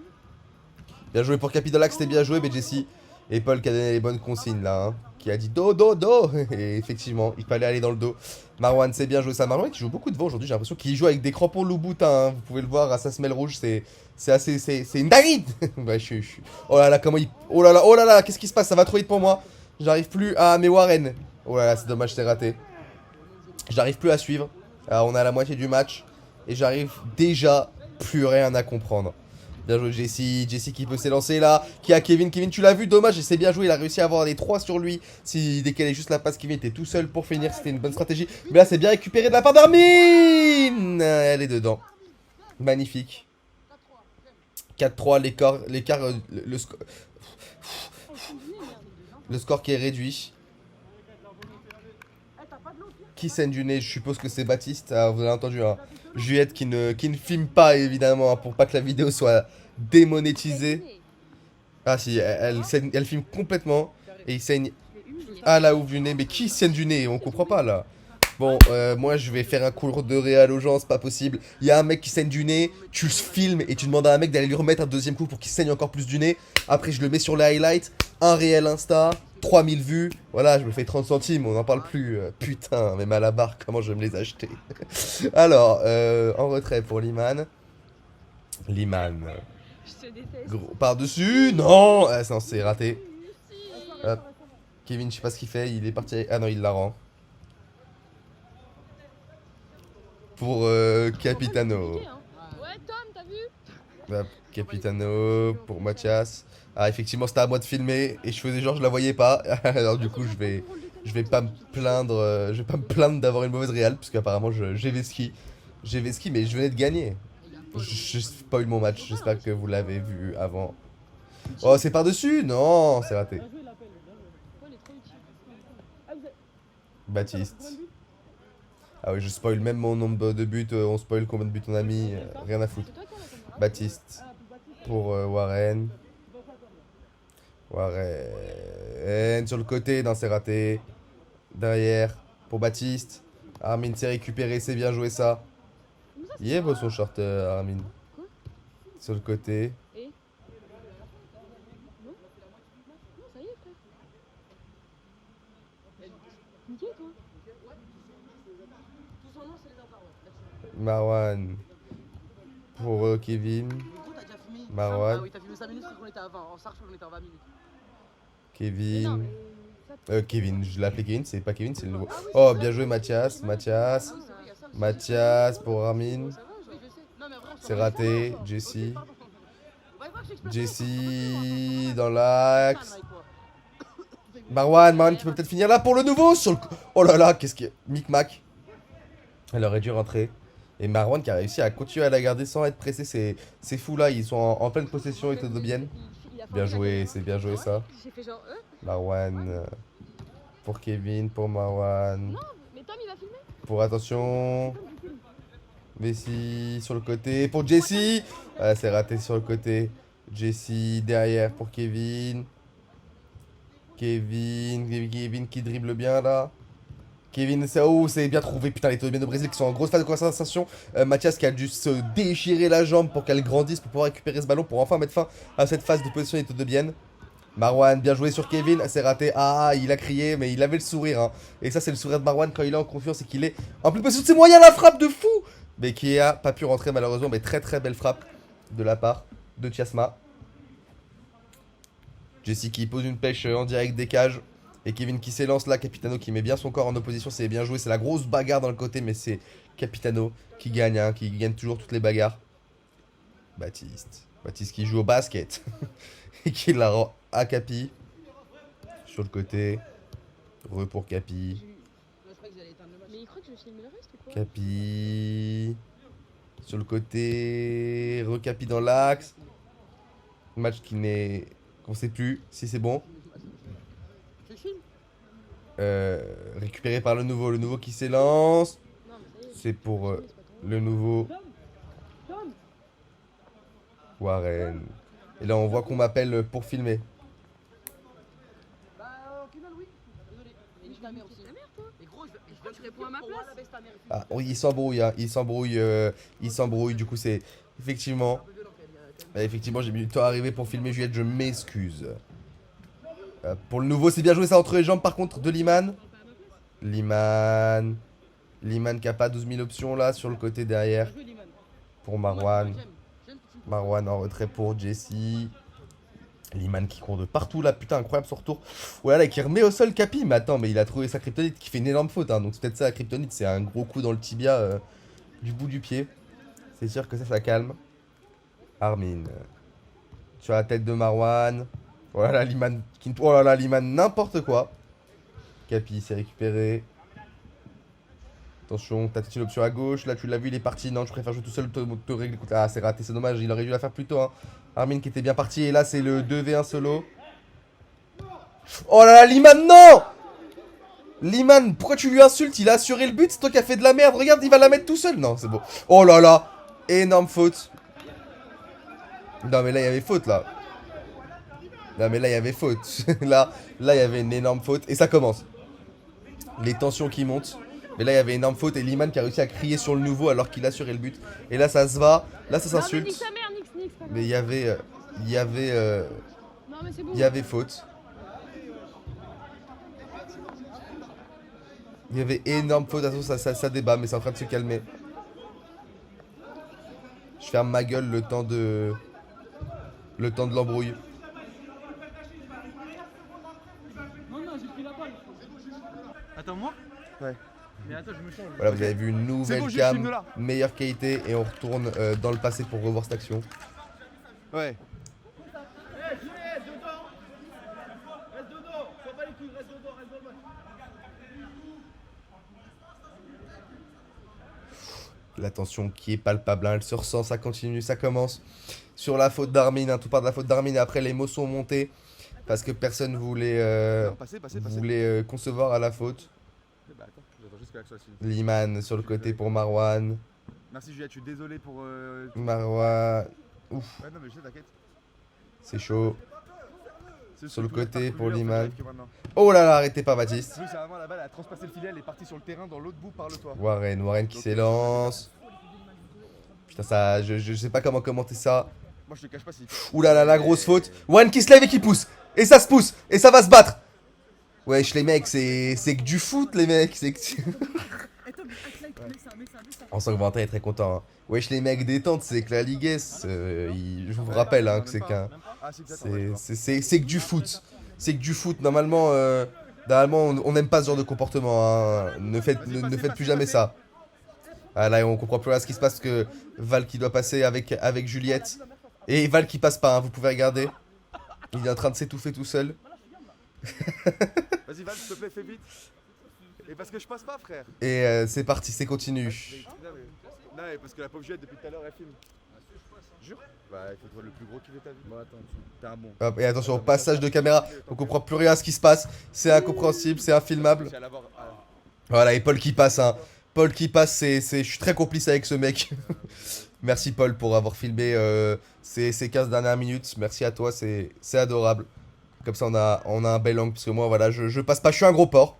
Speaker 1: Bien joué pour Capitolax, c'était bien joué, Jesse. Et Paul qui a donné les bonnes consignes là. Hein, qui a dit do, do, do. Et effectivement, il fallait aller dans le dos. Marwan, c'est bien joué ça. Marwan qui joue beaucoup devant aujourd'hui, j'ai l'impression qu'il joue avec des crampons Louboutin. Hein. Vous pouvez le voir à sa semelle rouge, c'est assez. C'est une dinguerie. Ouais, oh là là, comment il. Oh là là, qu'est-ce qui se passe? Ça va trop vite pour moi. J'arrive plus à. Mais Warren. Oh là là, c'est dommage, c'est raté. J'arrive plus à suivre. Alors, on est à la moitié du match. Et j'arrive déjà plus rien à comprendre. Bien joué Jesse, Jesse qui peut s'élancer là, qui a Kevin, Kevin tu l'as vu, dommage, il s'est bien joué, il a réussi à avoir les 3 sur lui. Si décalait juste la passe, Kevin était tout seul pour finir, c'était une bonne stratégie. Mais là c'est bien récupéré de la part d'Armin. Elle est dedans. Magnifique. 4-3, l'écart, le score qui est réduit. Qui saigne du nez? Je suppose que c'est Baptiste. Ah, vous avez entendu, hein. Juliette qui ne filme pas, évidemment, hein, pour pas que la vidéo soit démonétisée. Ah si, elle filme complètement. Et il saigne à la ouvre du nez. Mais qui saigne du nez? On comprend pas, là. Bon, moi, je vais faire un cours de réal aux gens, c'est pas possible. Il y a un mec qui saigne du nez, tu le filmes et tu demandes à un mec d'aller lui remettre un deuxième coup pour qu'il saigne encore plus du nez. Après, je le mets sur les highlights. Un réel Insta. 3000 vues, voilà, je me fais 30 centimes, on n'en parle plus. Putain, même à la barre, comment je vais me les acheter? Alors, en retrait pour Liman. Liman.
Speaker 3: Je te déteste.
Speaker 1: Gros, par-dessus, non, non, c'est raté. Hop. Kevin, je sais pas ce qu'il fait, il est parti. Ah non, il la rend. Pour Capitano.
Speaker 3: Ouais, Tom, t'as vu?
Speaker 1: Hop, Capitano, pour Mathias. Ah, effectivement, c'était à moi de filmer et je faisais genre je la voyais pas. Alors du coup, je vais pas me plaindre, je vais pas me plaindre d'avoir une mauvaise réal parce qu'apparemment j'ai Veski, mais je venais de gagner. Je spoil mon match, j'espère que vous l'avez vu avant. Oh, c'est par-dessus? Non, c'est raté. Baptiste. Ah oui, je spoil même mon nombre de buts, on spoil combien de buts on a mis, rien à foutre. Baptiste pour Warren. Warren sur le côté, non c'est raté. Derrière, pour Baptiste. Armin s'est récupéré, c'est bien joué ça. Il est beau son short, Armin.
Speaker 3: Quoi?
Speaker 1: Sur le côté.
Speaker 3: Et non? Non, ça y est, frère. Nickel, toi.
Speaker 2: Tous en nom, c'est les enfants, ouais.
Speaker 1: Marwan. Pour Kevin.
Speaker 2: Du coup, t'as déjà filmé.
Speaker 1: Marwan.
Speaker 2: Ah oui, t'as filmé 5 minutes, parce qu'on était à 20. En Sarche, on était à 20 minutes.
Speaker 3: Mais non,
Speaker 1: Kevin.
Speaker 3: mais ça,
Speaker 1: Kevin, je l'ai appelé Kevin, c'est pas Kevin, c'est le nouveau.
Speaker 3: Ah oui,
Speaker 1: Oh,
Speaker 3: c'est
Speaker 1: bien
Speaker 3: vrai.
Speaker 1: joué Mathias. Mathias.
Speaker 2: Ah oui, c'est vrai, il y a ça aussi.
Speaker 1: Mathias pour Armin.
Speaker 2: Ça va, je sais. Non, mais en vrai, on s'en
Speaker 1: C'est
Speaker 2: va.
Speaker 1: raté.
Speaker 2: Ok,
Speaker 1: Jessie.
Speaker 2: pardon. Ouais, moi, j'explique.
Speaker 1: Jessie dans l'axe. Marwan qui peut peut-être finir là pour le nouveau sur le... Oh là là, qu'est-ce qu'il y a? Micmac. Elle aurait dû rentrer. Et Marwan qui a réussi à continuer à la garder sans être pressé. C'est fou là, ils sont en pleine possession et tout de bien.
Speaker 3: Il a
Speaker 1: Bien
Speaker 3: fermé la
Speaker 1: joué,
Speaker 3: caméra.
Speaker 1: c'est bien joué ça.
Speaker 3: J'ai fait genre,
Speaker 1: Marwan pour Kevin, pour Marwan.
Speaker 3: mais Tom, il va filmer.
Speaker 1: Pour attention. Messi sur le côté. Pour Jessie. Ah, c'est raté sur le côté. Jessie derrière pour Kevin. Kevin qui dribble bien là. Kevin, c'est bien trouvé. Putain, les bien de Brésil qui sont en grosse phase de concentration. Mathias qui a dû se déchirer la jambe pour qu'elle grandisse pour pouvoir récupérer ce ballon pour enfin mettre fin à cette phase de position de bien. Marwan, bien joué sur Kevin, c'est raté. Ah, il a crié, mais il avait le sourire. Hein. Et ça, c'est le sourire de Marwan quand il est en confiance et qu'il est en plus position de ses moyens. La frappe de fou, mais qui a pas pu rentrer malheureusement. Mais très très belle frappe de la part de Chiasma. Jessie qui pose une pêche en direct des cages. Et Kevin qui s'élance là. Capitano qui met bien son corps en opposition. C'est bien joué. C'est la grosse bagarre dans le côté. Mais c'est Capitano qui gagne. Hein, qui gagne toujours toutes les bagarres. Baptiste. Baptiste qui joue au basket. Et qui la rend à Capi. Sur le côté. Pour Capi.
Speaker 3: Mais il croit que je filme le reste ou quoi?
Speaker 1: Capi. Sur le côté. Recapi dans l'axe. Match qui n'est... qu'on sait plus si c'est bon. Récupéré par le nouveau qui s'élance.
Speaker 3: Non, mais ça y est.
Speaker 1: C'est pour
Speaker 3: C'est pas toi.
Speaker 1: le nouveau Warren. Et là on voit qu'on m'appelle pour filmer.
Speaker 2: Bah, au final, oui. Désolé. Et nique ta mère aussi.
Speaker 3: Ta mère, toi.
Speaker 2: Mais gros,
Speaker 3: Tu réponds à ma
Speaker 2: pour
Speaker 3: place.
Speaker 2: Walla, baisse ta mère.
Speaker 1: Ah oui, il s'embrouille, hein. Il s'embrouille. Du coup c'est effectivement... Effectivement j'ai mis du temps à arriver pour filmer Juliette, je m'excuse. Pour le nouveau, c'est bien joué ça entre les jambes par contre de Liman. Liman qui a pas 12 000 options là sur le côté derrière. Pour Marwan. Marwan en retrait pour Jessie. Liman qui court de partout là, putain, incroyable son retour. Ouais, là, qui remet au sol Capi. Mais attends, mais il a trouvé sa kryptonite qui fait une énorme faute. Hein. Donc c'est peut-être ça la kryptonite, c'est un gros coup dans le tibia du bout du pied. C'est sûr que ça calme. Armin. Sur la tête de Marwan. Oh là là, Liman, oh là là, Liman, n'importe quoi. Capi s'est récupéré. Attention, t'as touché l'option à gauche. Là, tu l'as vu, il est parti. Non, je préfère jouer tout seul, te régler. Ah, c'est raté, c'est dommage. Il aurait dû la faire plus tôt. Hein. Armin qui était bien parti. Et là, c'est le 2v1 solo. Oh là là, Liman, non! Liman, pourquoi tu lui insultes? Il a assuré le but. C'est toi qui as fait de la merde. Regarde, il va la mettre tout seul. Non, c'est beau. Oh là là, énorme faute. Non, mais là, il y avait faute, là. Non mais là il y avait faute. là il y avait une énorme faute. Et ça commence. Les tensions qui montent. Mais là il y avait une énorme faute. Et Liman qui a réussi à crier sur le nouveau alors qu'il assurait le but. Et là ça se va. Là ça
Speaker 3: Non, mais
Speaker 1: s'insulte.
Speaker 3: nique sa mère, nique, c'est pas grave.
Speaker 1: Mais il y avait...
Speaker 3: Non, mais c'est bon.
Speaker 1: il y avait faute. Il y avait énorme faute. Attention ça débat mais c'est en train de se calmer. Je ferme ma gueule le temps de... l'embrouille.
Speaker 4: Attends, moi?
Speaker 1: Ouais.
Speaker 4: Mais attends, je me change.
Speaker 1: Voilà, vous avez vu une nouvelle
Speaker 4: bon, je filme de
Speaker 1: cam,
Speaker 4: là.
Speaker 1: meilleure qualité, et on retourne dans le passé pour revoir cette action.
Speaker 4: Ouais.
Speaker 1: La tension qui est palpable, hein, elle se ressent, ça continue, ça commence. Sur la faute d'Armin, hein, tout part de la faute d'Armin, et après les mots sont montés, parce que personne voulait,
Speaker 4: Passez.
Speaker 1: concevoir à la faute.
Speaker 4: Bah attends, j'attends juste que l'action soit finie.
Speaker 1: Liman sur le côté pour Marwan.
Speaker 4: Merci Juliette, je suis désolé pour...
Speaker 1: Marwan, ouf,
Speaker 4: Ouais, non mais je sais, t'inquiète.
Speaker 1: c'est chaud.
Speaker 4: C'est
Speaker 1: Sur le
Speaker 4: qui va
Speaker 1: côté
Speaker 4: faire
Speaker 1: pour
Speaker 4: couler, en fait,
Speaker 1: Liman.
Speaker 4: j'arrive que maintenant.
Speaker 1: Oh là là, arrêtez pas Baptiste.
Speaker 4: Oui, c'est vraiment la balle a transpassé le filet, elle est partie sur le terrain dans l'autre bout par le toit.
Speaker 1: Warren qui s'élance. Putain, ça, je sais pas comment commenter ça.
Speaker 4: Moi je te cache pas si.
Speaker 1: Ouh là là, la grosse faute. Warren qui se lève et qui pousse. Et ça se pousse. Et ça va se battre. Wesh, les mecs, c'est que du foot, les mecs. C'est que... On sent que Valentin est très content. Hein. Wesh, les mecs, détente, c'est que la Ligue S. Je vous rappelle hein, que c'est qu'un.
Speaker 4: Ah, si, peut-être, ouais,
Speaker 1: C'est que du foot. C'est que du foot. Normalement, on n'aime pas ce genre de comportement. Hein. Ne faites plus jamais ça. Ah là, on comprend plus rien ce qui se passe parce que Val qui doit passer avec Juliette. Et Val qui passe pas, hein, vous pouvez regarder. Il est en train de s'étouffer tout seul.
Speaker 4: Vas-y, Val, s'il te plaît, fais vite. Et parce que je passe pas, frère.
Speaker 1: Et c'est parti, c'est continu.
Speaker 4: Non, mais parce que la pauvre Juliette, depuis tout à l'heure, elle filme. Jure. Bah, il faut trouver le plus gros qu'il ait ta vie. Bon, attends, t'es un bon.
Speaker 1: Hop, et attention, passage de caméra. On comprend plus rien à ce qui se passe. C'est incompréhensible, c'est infilmable. Voilà, et Paul qui passe, hein. Paul qui passe, je suis très complice avec ce mec. Merci Paul pour avoir filmé ces 15 dernières minutes. Merci à toi, c'est adorable. Comme ça, on a un bel angle. Parce que moi, voilà, je passe pas, je suis un gros porc.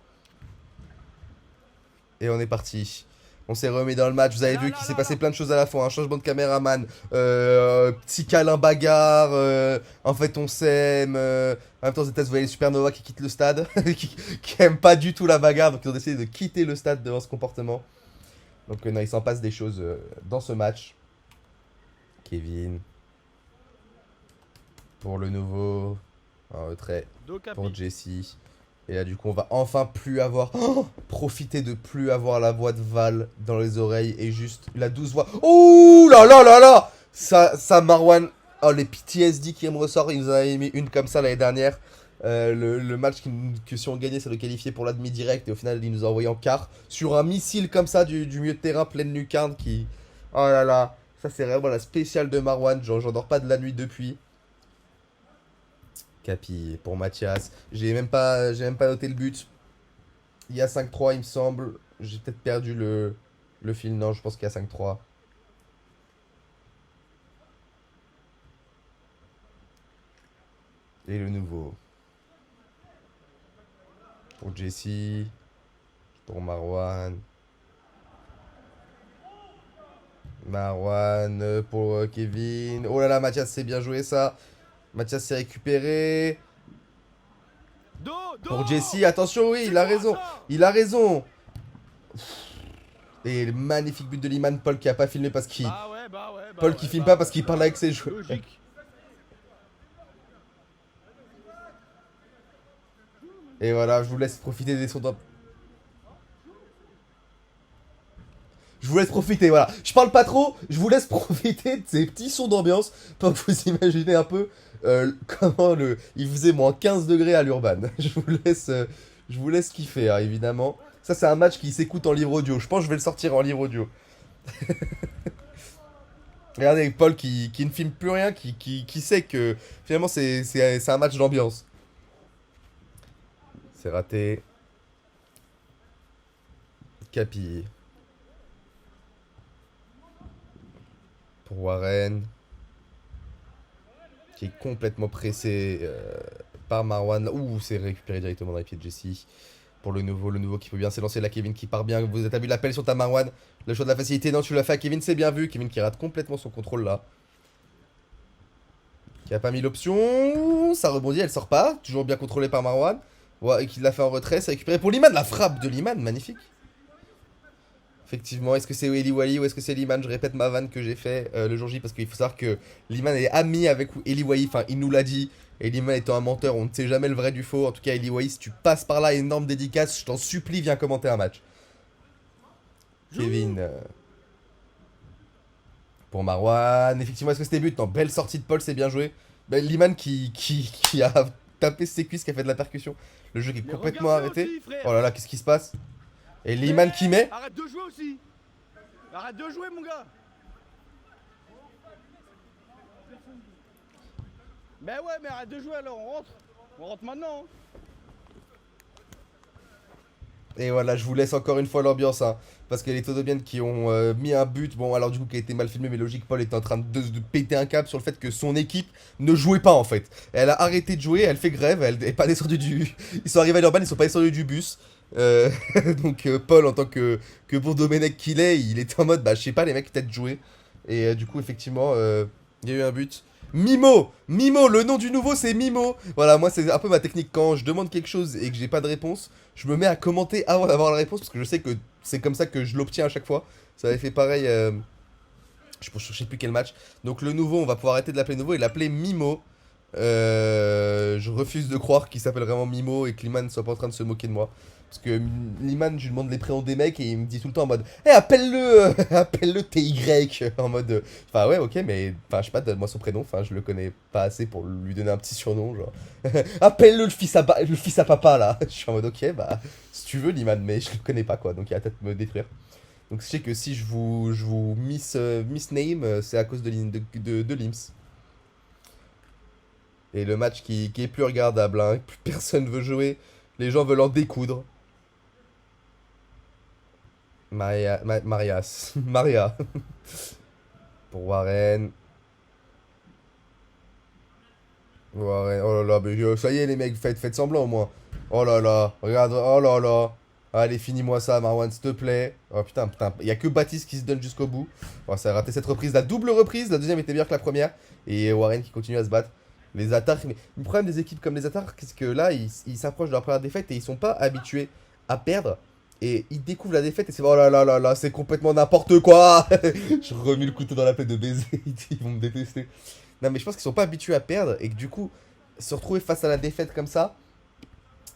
Speaker 1: Et on est parti. On s'est remis dans le match. Vous avez vu qu'il s'est passé plein de choses à la fois. Un changement de caméraman. Petit câlin bagarre. En fait, on s'aime. En même temps, aux États-Unis, vous voyez les Supernova qui quittent le stade. qui aiment pas du tout la bagarre. Donc, ils ont décidé de quitter le stade devant ce comportement. Donc, non, il s'en passe des choses dans ce match. Kevin. Pour le nouveau. Un retrait pour Jesse. Et là, du coup, on va enfin plus avoir... profiter de plus avoir la voix de Val dans les oreilles et juste la douce voix. Ouh là là là là. Ça Marwan... Oh, les PTSD qui me ressortent. Il nous en avait mis une comme ça l'année dernière. Le match que si on gagnait, ça le qualifiait pour l'admi direct. Et au final, il nous a envoyé en quart. Sur un missile comme ça du milieu de terrain, pleine lucarne qui... Oh là là. Ça, c'est vraiment la spéciale de Marwan. J'en dors pas de la nuit depuis. Capi pour Mathias. J'ai même pas noté le but. Il y a 5-3 il me semble. J'ai peut-être perdu le fil. Non, je pense qu'il y a 5-3. Et le nouveau. Pour Jesse. Pour Marwan. Marwan pour Kevin. Oh là là, Mathias, c'est bien joué ça. Mathias s'est récupéré. Pour Jesse, attention, oui, il a raison. Il a raison. Et le magnifique but de Liman, Paul qui a pas filmé parce qu'il... Paul qui filme pas parce qu'il parle avec ses joueurs. Et voilà, je vous laisse profiter des sons d'ambiance. Je vous laisse profiter, voilà. Je parle pas trop, je vous laisse profiter de ces petits sons d'ambiance pour que vous imaginez un peu comment il faisait moins 15 degrés à l'Urban. Je vous laisse kiffer, hein, évidemment. Ça, c'est un match qui s'écoute en livre audio. Je pense que je vais le sortir en livre audio. Regardez, Paul qui ne filme plus rien, qui sait que finalement c'est un match d'ambiance. C'est raté. Capi. Pour Warren. Qui est complètement pressé par Marwan. Ouh, c'est récupéré directement dans les pieds de Jesse. Pour le nouveau qui peut bien s'élancer. Là, Kevin qui part bien. Vous avez vu l'appel sur ta Marwan. Le choix de la facilité. Non, tu l'as fait à Kevin, c'est bien vu. Kevin qui rate complètement son contrôle là. Qui a pas mis l'option. Ça rebondit, elle sort pas. Toujours bien contrôlé par Marwan. Ouais, et qui l'a fait en retrait. C'est récupéré pour Liman. La frappe de Liman, magnifique. Effectivement, est-ce que c'est Eli Wally ou est-ce que c'est Liman? Je répète ma vanne que j'ai fait le jour J parce qu'il faut savoir que Liman est ami avec Eli Wally, enfin il nous l'a dit. Et Liman étant un menteur, on ne sait jamais le vrai du faux. En tout cas, Eli Wally, si tu passes par là, énorme dédicace, je t'en supplie, viens commenter un match. Kevin. Pour Marwan. Effectivement, est-ce que c'était but? Non, belle sortie de Paul, c'est bien joué. Ben, Liman qui a tapé ses cuisses, qui a fait de la percussion. Le jeu qui est complètement arrêté.
Speaker 4: Aussi,
Speaker 1: Oh là là, qu'est-ce qui se passe? Et Liman qui met.
Speaker 4: Arrête de jouer aussi. Arrête de jouer, mon gars. Ben ouais, mais arrête de jouer alors, on rentre. On rentre maintenant. Hein.
Speaker 1: Et voilà, je vous laisse encore une fois l'ambiance, hein, parce que les Todobiennes qui ont mis un but, bon alors du coup qui a été mal filmé, mais logique, Paul était en train de péter un câble sur le fait que son équipe ne jouait pas en fait. Elle a arrêté de jouer, elle fait grève, elle est pas descendue du... Ils sont arrivés à l'Urban, ils sont pas descendus du bus. Euh, donc Paul en tant que bon Domenech qu'il est, il était en mode, bah je sais pas les mecs, peut-être jouer. Et du coup effectivement, il y a eu un but. Mimo! Mimo! Le nom du nouveau c'est Mimo! Voilà, moi c'est un peu ma technique quand je demande quelque chose et que j'ai pas de réponse, je me mets à commenter avant d'avoir la réponse parce que je sais que c'est comme ça que je l'obtiens à chaque fois. Ça avait fait pareil, je sais plus quel match. Donc le nouveau, on va pouvoir arrêter de l'appeler nouveau et l'appeler Mimo. Je refuse de croire qu'il s'appelle vraiment Mimo et que Liman soit pas en train de se moquer de moi. Parce que Liman, je lui demande les prénoms des mecs et il me dit tout le temps en mode Eh, appelle-le appelle-le TY en mode enfin, ouais, ok, mais enfin, je sais pas, donne-moi son prénom. Enfin, je le connais pas assez pour lui donner un petit surnom. Genre, appelle-le le fils à papa là. Je suis en mode ok, bah, si tu veux, Liman, mais je le connais pas quoi, donc il va peut-être me détruire. Donc, je sais que si je vous misname, c'est à cause de Lims. Et le match qui est plus regardable, hein, plus personne veut jouer, les gens veulent en découdre. Marias. Maria. Pour Warren. Warren. Oh là là, mais ça y est les mecs, faites semblant au moins. Oh là là, regarde, oh là là. Allez, finis-moi ça, Marwan, s'il te plaît. Oh putain, putain, y a que Baptiste qui se donne jusqu'au bout. Oh, ça a raté cette reprise, la double reprise. La deuxième était meilleure que la première. Et Warren qui continue à se battre. Les Atars, mais le problème des équipes comme les Atars, c'est que là, ils s'approchent de leur première défaite et ils sont pas habitués à perdre. Et ils découvrent la défaite et c'est oh là là là là, c'est complètement n'importe quoi. Je remets le couteau dans la plaie de baiser, ils vont me détester. Non, mais je pense qu'ils sont pas habitués à perdre et que du coup, se retrouver face à la défaite comme ça,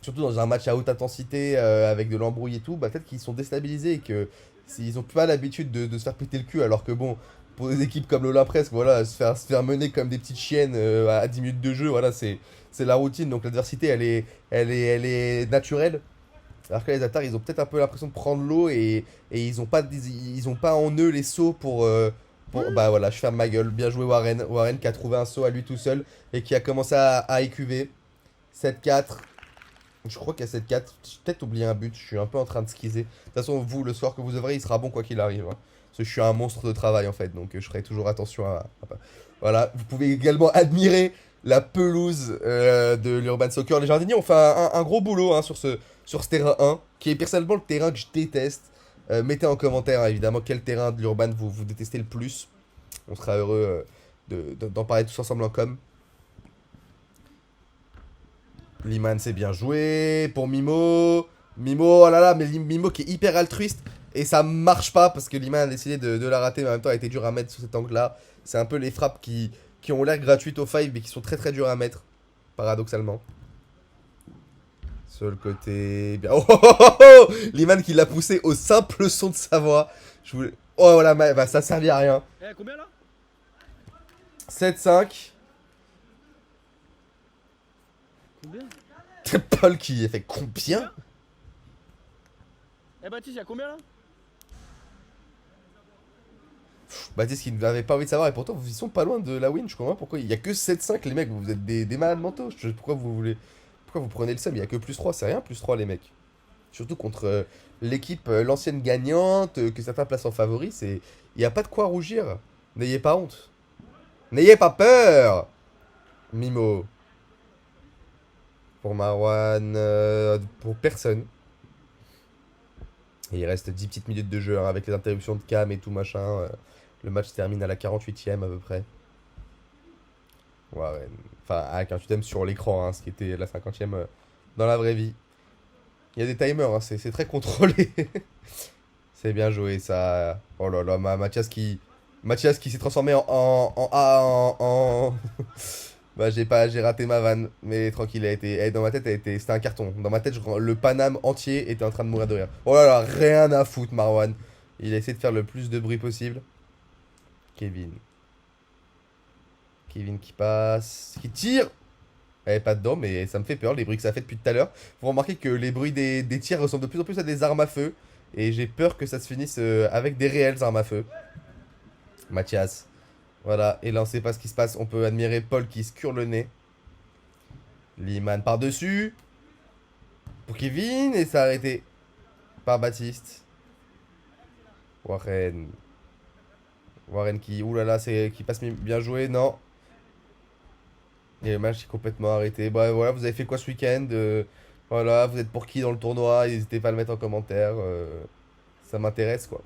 Speaker 1: surtout dans un match à haute intensité avec de l'embrouille et tout, bah peut-être qu'ils sont déstabilisés et que s'ils ont pas l'habitude de se faire péter le cul, alors que bon, pour des équipes comme l'Ola presque, voilà, se faire mener comme des petites chiennes à 10 minutes de jeu, voilà, c'est la routine, donc l'adversité elle est naturelle. Alors que les Atars, ils ont peut-être un peu l'impression de prendre l'eau et ils ont pas en eux les sauts bah voilà, je ferme ma gueule. Bien joué Warren. Warren qui a trouvé un saut à lui tout seul et qui a commencé à écuver. 7-4. Je crois qu'il y a 7-4. J'ai peut-être oublié un but. Je suis un peu en train de skisser. De toute façon, vous, le soir que vous œuvrez, il sera bon quoi qu'il arrive, hein. Parce que je suis un monstre de travail en fait. Donc je ferai toujours attention Voilà. Vous pouvez également admirer la pelouse de l'Urban Soccer. Les jardiniers ont fait un gros boulot hein, sur ce terrain 1, qui est personnellement le terrain que je déteste. Mettez en commentaire évidemment quel terrain de l'Urban vous détestez le plus. On sera heureux d'en parler tous ensemble en com. Liman c'est bien joué pour Mimo. Mimo, oh là là, mais Mimo qui est hyper altruiste. Et ça marche pas parce que Liman a décidé de la rater, mais en même temps elle a été dur à mettre sous cet angle là. C'est un peu les frappes qui ont l'air gratuites au 5 mais qui sont très très dures à mettre, paradoxalement. Sur le côté. Bien. Oh, oh, oh, oh Liman qui l'a poussé au simple son de sa voix. Je voulais. Oh voilà, bah, ça servit à rien.
Speaker 2: Eh, combien là?
Speaker 1: 7-5.
Speaker 2: Combien?
Speaker 1: Paul qui fait combien?
Speaker 2: Eh Baptiste, y'a combien là?
Speaker 1: Baptiste qui n'avait pas envie de savoir et pourtant ils sont pas loin de la win. Je comprends pas pourquoi il y a que 7-5 les mecs. Vous êtes des malades mentaux. Pourquoi vous prenez le seum? Il y a que plus 3, c'est rien plus 3 les mecs. Surtout contre l'équipe, l'ancienne gagnante, que certains placent en favori, il n'y a pas de quoi rougir. N'ayez pas honte. N'ayez pas peur. Mimo. Pour Marwan, pour personne. Et il reste 10 petites minutes de jeu hein, avec les interruptions de cam et tout machin. Le match se termine à la 48e à peu près. Ouais. Enfin, à la 48e sur l'écran, hein, ce qui était la 50e dans la vraie vie. Il y a des timers, hein, c'est très contrôlé. C'est bien joué ça. Oh là là, Mathias qui s'est transformé en Bah j'ai raté ma vanne, mais tranquille, dans ma tête, c'était un carton. Dans ma tête, le Paname entier était en train de mourir de rire. Oh là là, rien à foutre, Marwan. Il a essayé de faire le plus de bruit possible. Kevin qui passe, qui tire. Elle est pas dedans, mais ça me fait peur, les bruits que ça fait depuis tout à l'heure. Vous remarquez que les bruits des tirs ressemblent de plus en plus à des armes à feu. Et j'ai peur que ça se finisse avec des réelles armes à feu. Mathias. Voilà, et là on sait pas ce qui se passe. On peut admirer Paul qui se cure le nez. Liman par-dessus. Pour Kevin, et ça a arrêté. par Baptiste. Warren. Warren qui, oulala, c'est qui passe bien joué, non. Et le match est complètement arrêté. Bah voilà, vous avez fait quoi ce week-end? Voilà, vous êtes pour qui dans le tournoi? N'hésitez pas à le mettre en commentaire. Ça m'intéresse quoi.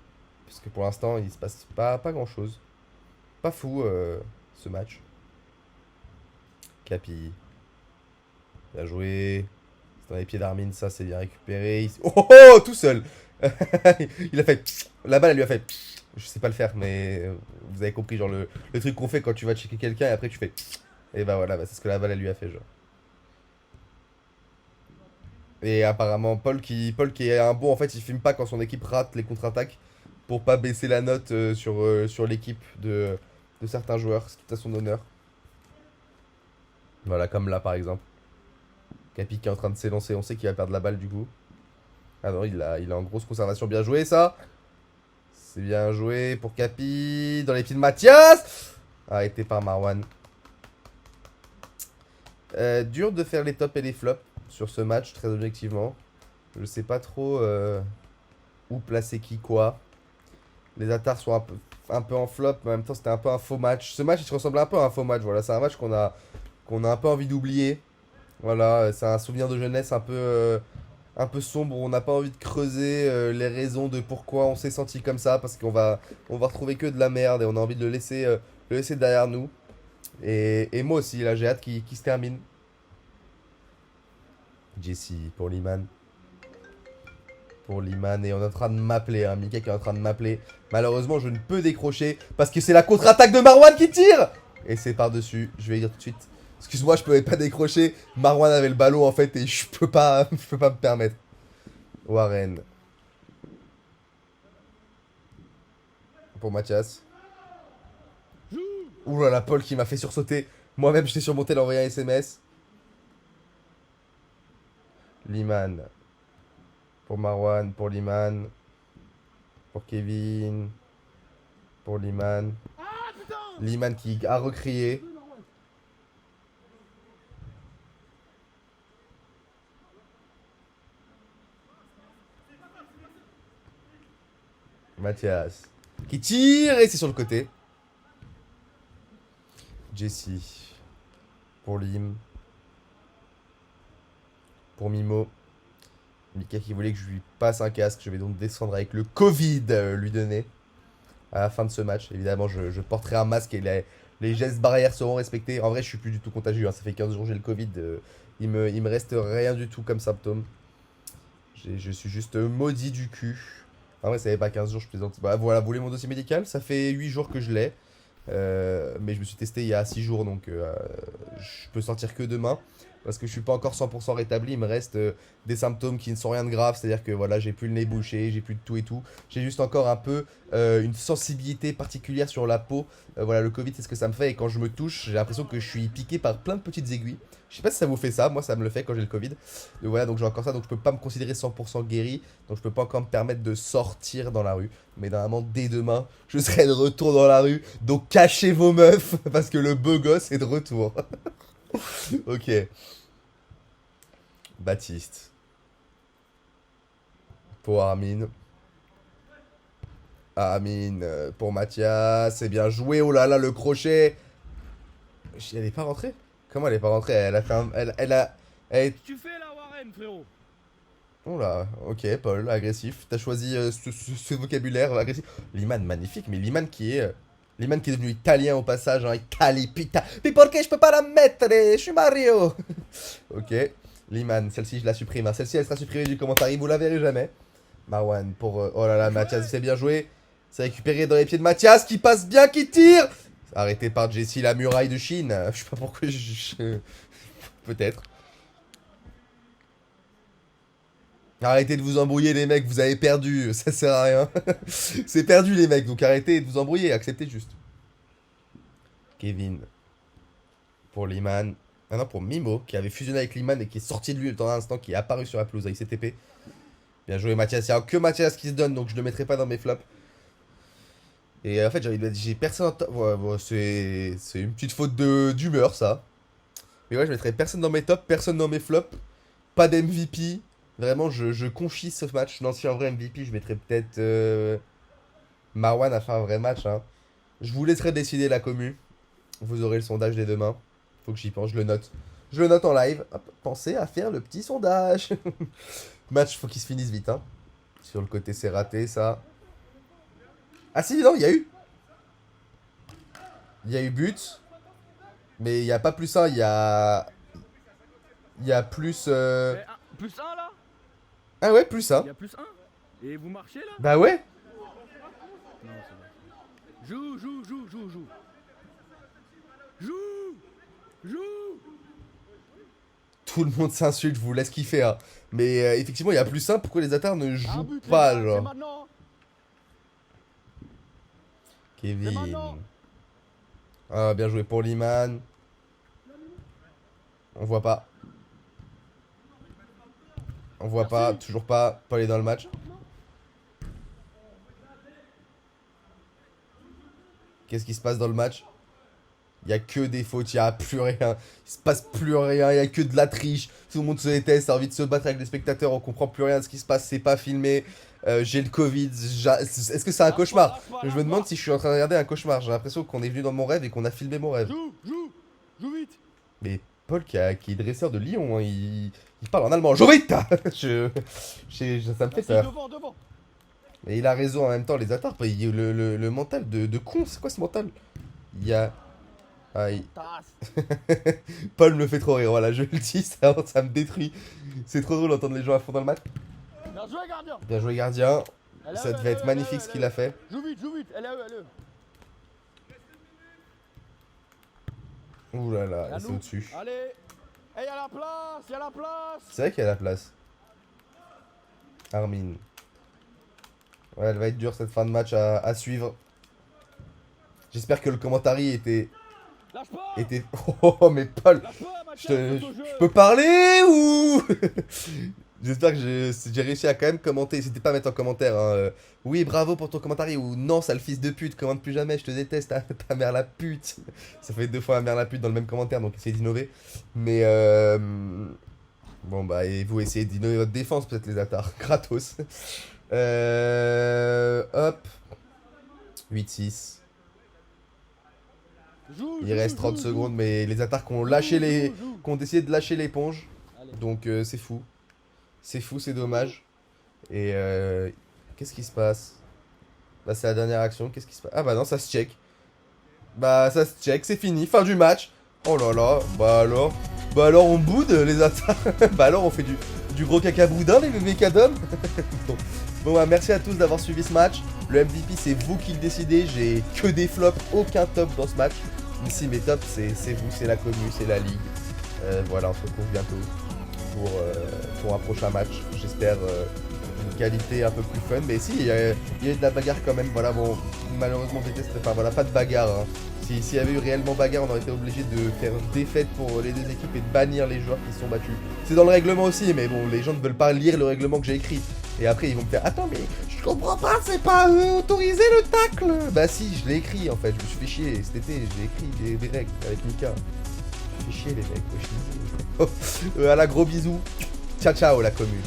Speaker 1: Parce que pour l'instant, il se passe pas grand-chose. Pas fou ce match. Capi. Bien joué. C'est dans les pieds d'Armin, ça c'est bien récupéré. Oh, oh, oh, tout seul. Il a fait. La balle, elle lui a fait. Je sais pas le faire, mais vous avez compris, genre le truc qu'on fait quand tu vas checker quelqu'un et après tu fais. Et bah voilà, bah, c'est ce que la balle, elle lui a fait, genre. Et apparemment, Paul qui est un bon, en fait, il filme pas quand son équipe rate les contre-attaques pour pas baisser la note sur l'équipe de certains joueurs, ce qui est à son honneur. Voilà, comme là par exemple. Capi qui est en train de s'élancer, on sait qu'il va perdre la balle du coup. Ah non, il est en grosse conservation, bien joué ça. C'est bien joué pour Capi, dans les pieds de Mathias. Arrêté par Marwan. Dur de faire les tops et les flops sur ce match, très objectivement. Je sais pas trop où placer qui quoi. Les Atars sont un peu en flop, mais en même temps c'était un peu un faux match. Ce match il se ressemble un peu à un faux match, voilà. C'est un match qu'on a un peu envie d'oublier. Voilà, c'est un souvenir de jeunesse un peu sombre. On n'a pas envie de creuser les raisons de pourquoi on s'est senti comme ça, parce on va retrouver que de la merde et on a envie de le laisser derrière nous. Et moi aussi, là j'ai hâte qu'il se termine. Jesse pour Liman. Pour Liman, et on est en train de m'appeler, hein, Mika qui est en train de m'appeler. Malheureusement, je ne peux décrocher parce que c'est la contre-attaque de Marwan qui tire. Et c'est par-dessus, je vais dire tout de suite. Excuse-moi, je pouvais pas décrocher. Marwan avait le ballon en fait et je peux pas me permettre. Warren. Pour Mathias. Ouh là là, Paul qui m'a fait sursauter. Moi-même, j'étais surmonté d'envoyer un SMS. Liman. Pour Marwan, pour Liman. Pour Kevin. Pour Liman. Liman qui a recrié. Mathias. Qui tire et c'est sur le côté. Jesse. Pour Lim. Pour Mimo. Mika qui voulait que je lui passe un casque. Je vais donc descendre avec le Covid lui donner. À la fin de ce match. Évidemment, je porterai un masque et les gestes barrières seront respectés. En vrai, je suis plus du tout contagieux. Hein. Ça fait 15 jours que j'ai le Covid. Il me reste rien du tout comme symptôme. Je suis juste maudit du cul. En vrai, ça fait pas 15 jours, je plaisante. Bah voilà, vous voulez mon dossier médical? Ça fait 8 jours que je l'ai. Mais je me suis testé il y a 6 jours, donc je peux sortir que demain. Parce que je suis pas encore 100% rétabli, il me reste des symptômes qui ne sont rien de grave. C'est-à-dire que voilà, j'ai plus le nez bouché, j'ai plus de tout et tout. J'ai juste encore un peu une sensibilité particulière sur la peau. Voilà, le Covid, c'est ce que ça me fait. Et quand je me touche, j'ai l'impression que je suis piqué par plein de petites aiguilles. Je sais pas si ça vous fait ça, moi ça me le fait quand j'ai le Covid. Donc voilà, donc j'ai encore ça, donc je peux pas me considérer 100% guéri. Donc je peux pas encore me permettre de sortir dans la rue. Mais normalement, dès demain, je serai de retour dans la rue. Donc cachez vos meufs, parce que le beau gosse est de retour. Ok. Baptiste. Pour Armin. Armin pour Mathias. C'est bien joué. Oh là là, le crochet. Elle est pas rentrée? Comment elle est pas rentrée? Elle a fait un...
Speaker 5: Tu fais la Warren, frérot.
Speaker 1: Oh là, ok, Paul, agressif. T'as choisi ce vocabulaire agressif. Liman, magnifique, mais Liman qui est devenu italien au passage, hein. Italie, putain. Mais pourquoi je peux pas la mettre? Je suis Mario. Ok, Liman, celle-ci je la supprime. Hein. Celle-ci elle sera supprimée du commentaire, vous la verrez jamais. Marwan pour... oh là là, Mathias, c'est bien joué. C'est récupéré dans les pieds de Mathias qui passe bien, qui tire. Arrêté par Jesse, la muraille de Chine. Je sais pas pourquoi peut-être. Arrêtez de vous embrouiller les mecs, vous avez perdu, ça sert à rien. C'est perdu les mecs, donc arrêtez de vous embrouiller, acceptez juste. Kevin. Pour Liman. Ah non, pour Mimo, qui avait fusionné avec Liman et qui est sorti de lui le temps d'un instant, qui est apparu sur la pelouse avec CTP. Bien joué Mathias, il n'y a que Mathias qui se donne, donc je ne le mettrai pas dans mes flops. Et en fait, j'ai personne en ouais, c'est une petite faute d'humeur, ça. Mais ouais, je mettrai personne dans mes tops, personne dans mes flops. Pas d'MVP. Vraiment, je confie ce match. Non, si en vrai MVP, je mettrais peut-être Marwan à faire un vrai match. Hein. Je vous laisserai décider la commu. Vous aurez le sondage dès demain. Faut que j'y pense, je le note. Je le note en live. Hop, pensez à faire le petit sondage. Match, faut qu'il se finisse vite. Hein. Sur le côté, c'est raté, ça. Ah si, non, il y a eu. Il y a eu but. Mais il n'y a pas plus 1, il y a... Il y a plus...
Speaker 5: Plus 1 là?
Speaker 1: Ah ouais, plus 1.
Speaker 5: Il y a plus 1? Et vous marchez là?
Speaker 1: Bah ouais.
Speaker 5: Non, c'est vrai. Joue.
Speaker 1: Tout le monde s'insulte, je vous laisse kiffer. Hein. Mais effectivement, il y a plus 1. Pourquoi les attaques ne jouent
Speaker 2: but,
Speaker 1: pas,
Speaker 2: les gars, c'est
Speaker 1: genre
Speaker 2: maintenant.
Speaker 1: Kevin.
Speaker 2: maintenant.
Speaker 1: Ah, bien joué pour Liman. On voit pas. On voit pas, toujours pas. Pas aller dans le match. Qu'est-ce qui se passe dans le match? Il y a que des fautes, il y a plus rien. Il se passe plus rien, il y a que de la triche. Tout le monde se déteste, a envie de se battre avec les spectateurs, on comprend plus rien de ce qui se passe, c'est pas filmé. J'ai le Covid. Est-ce que c'est un cauchemar? Je me demande si je suis en train de regarder un cauchemar. J'ai l'impression qu'on est venu dans mon rêve et qu'on a filmé mon rêve.
Speaker 2: Joue vite.
Speaker 1: Mais Paul qui est dresseur de Lyon, hein, il parle en allemand. Joue vite. Ça me fait peur.
Speaker 2: Devant.
Speaker 1: Mais il a raison en même temps, les attaques. Le mental de con, c'est quoi ce mental? Il y a... Aïe. Paul me fait trop rire, voilà, je le dis, ça me détruit. C'est trop drôle d'entendre les gens à fond dans le match.
Speaker 2: Bien joué, gardien.
Speaker 1: Bien joué, gardien.
Speaker 2: Elle est
Speaker 1: Ça
Speaker 2: à eux,
Speaker 1: devait
Speaker 2: elle est
Speaker 1: être
Speaker 2: à eux,
Speaker 1: magnifique
Speaker 2: elle est
Speaker 1: ce
Speaker 2: à
Speaker 1: qu'il
Speaker 2: eux.
Speaker 1: a fait.
Speaker 2: Joue vite. Elle est à eux.
Speaker 1: Ouh là là,
Speaker 2: À
Speaker 1: c'est
Speaker 2: nous.
Speaker 1: au-dessus.
Speaker 2: Allez. Et y a la place.
Speaker 1: C'est vrai qu'il y a la place. Armin. Ouais, elle va être dure cette fin de match à suivre. J'espère que le commentary était...
Speaker 2: Lâche pas.
Speaker 1: Oh, mais Paul,
Speaker 2: Lâche pas,
Speaker 1: je
Speaker 2: Mathieu, fais ton jeu.
Speaker 1: peux parler ou... J'espère que j'ai réussi à quand même commenter. N'hésitez pas à mettre en commentaire. Hein, oui, bravo pour ton commentaire. Ou non, sale fils de pute, commente plus jamais, je te déteste, ta mère la pute. Ça fait 2 fois ma mère la pute dans le même commentaire, donc essayez d'innover. Mais bon, bah, et vous essayez d'innover votre défense, peut-être les attaques. Gratos. Hop. 8-6. Il reste 30 secondes, mais les attaques ont lâché ont décidé de lâcher l'éponge. Donc c'est fou. C'est fou, c'est dommage. Et qu'est-ce qui se passe? Bah c'est la dernière action, qu'est-ce qui se passe? Ah bah non, ça se check. Bah ça se check, c'est fini, fin du match. Oh là là, bah alors on boude les attaques. Bah alors on fait du gros caca boudin les mécadums. Bon bah merci à tous d'avoir suivi ce match. Le MVP c'est vous qui le décidez, j'ai que des flops, aucun top dans ce match. Ici mes tops c'est vous, c'est la commu, c'est la ligue. Voilà, on se retrouve bientôt pour un prochain match. J'espère une qualité un peu plus fun. Mais si, il y a eu de la bagarre quand même. Voilà, bon, malheureusement je déteste, enfin voilà, pas de bagarre. Hein. S'il y avait eu réellement bagarre, on aurait été obligé de faire défaite pour les 2 équipes et de bannir les joueurs qui se sont battus. C'est dans le règlement aussi, mais bon, les gens ne veulent pas lire le règlement que j'ai écrit. Et après, ils vont me faire attends, mais je comprends pas, c'est pas autorisé le tacle. Bah si, je l'ai écrit en fait, je me suis fait chier cet été, j'ai écrit des règles avec Mika. Je me suis fait chier les mecs, wesh. Voilà, gros bisous. Ciao, ciao la commune.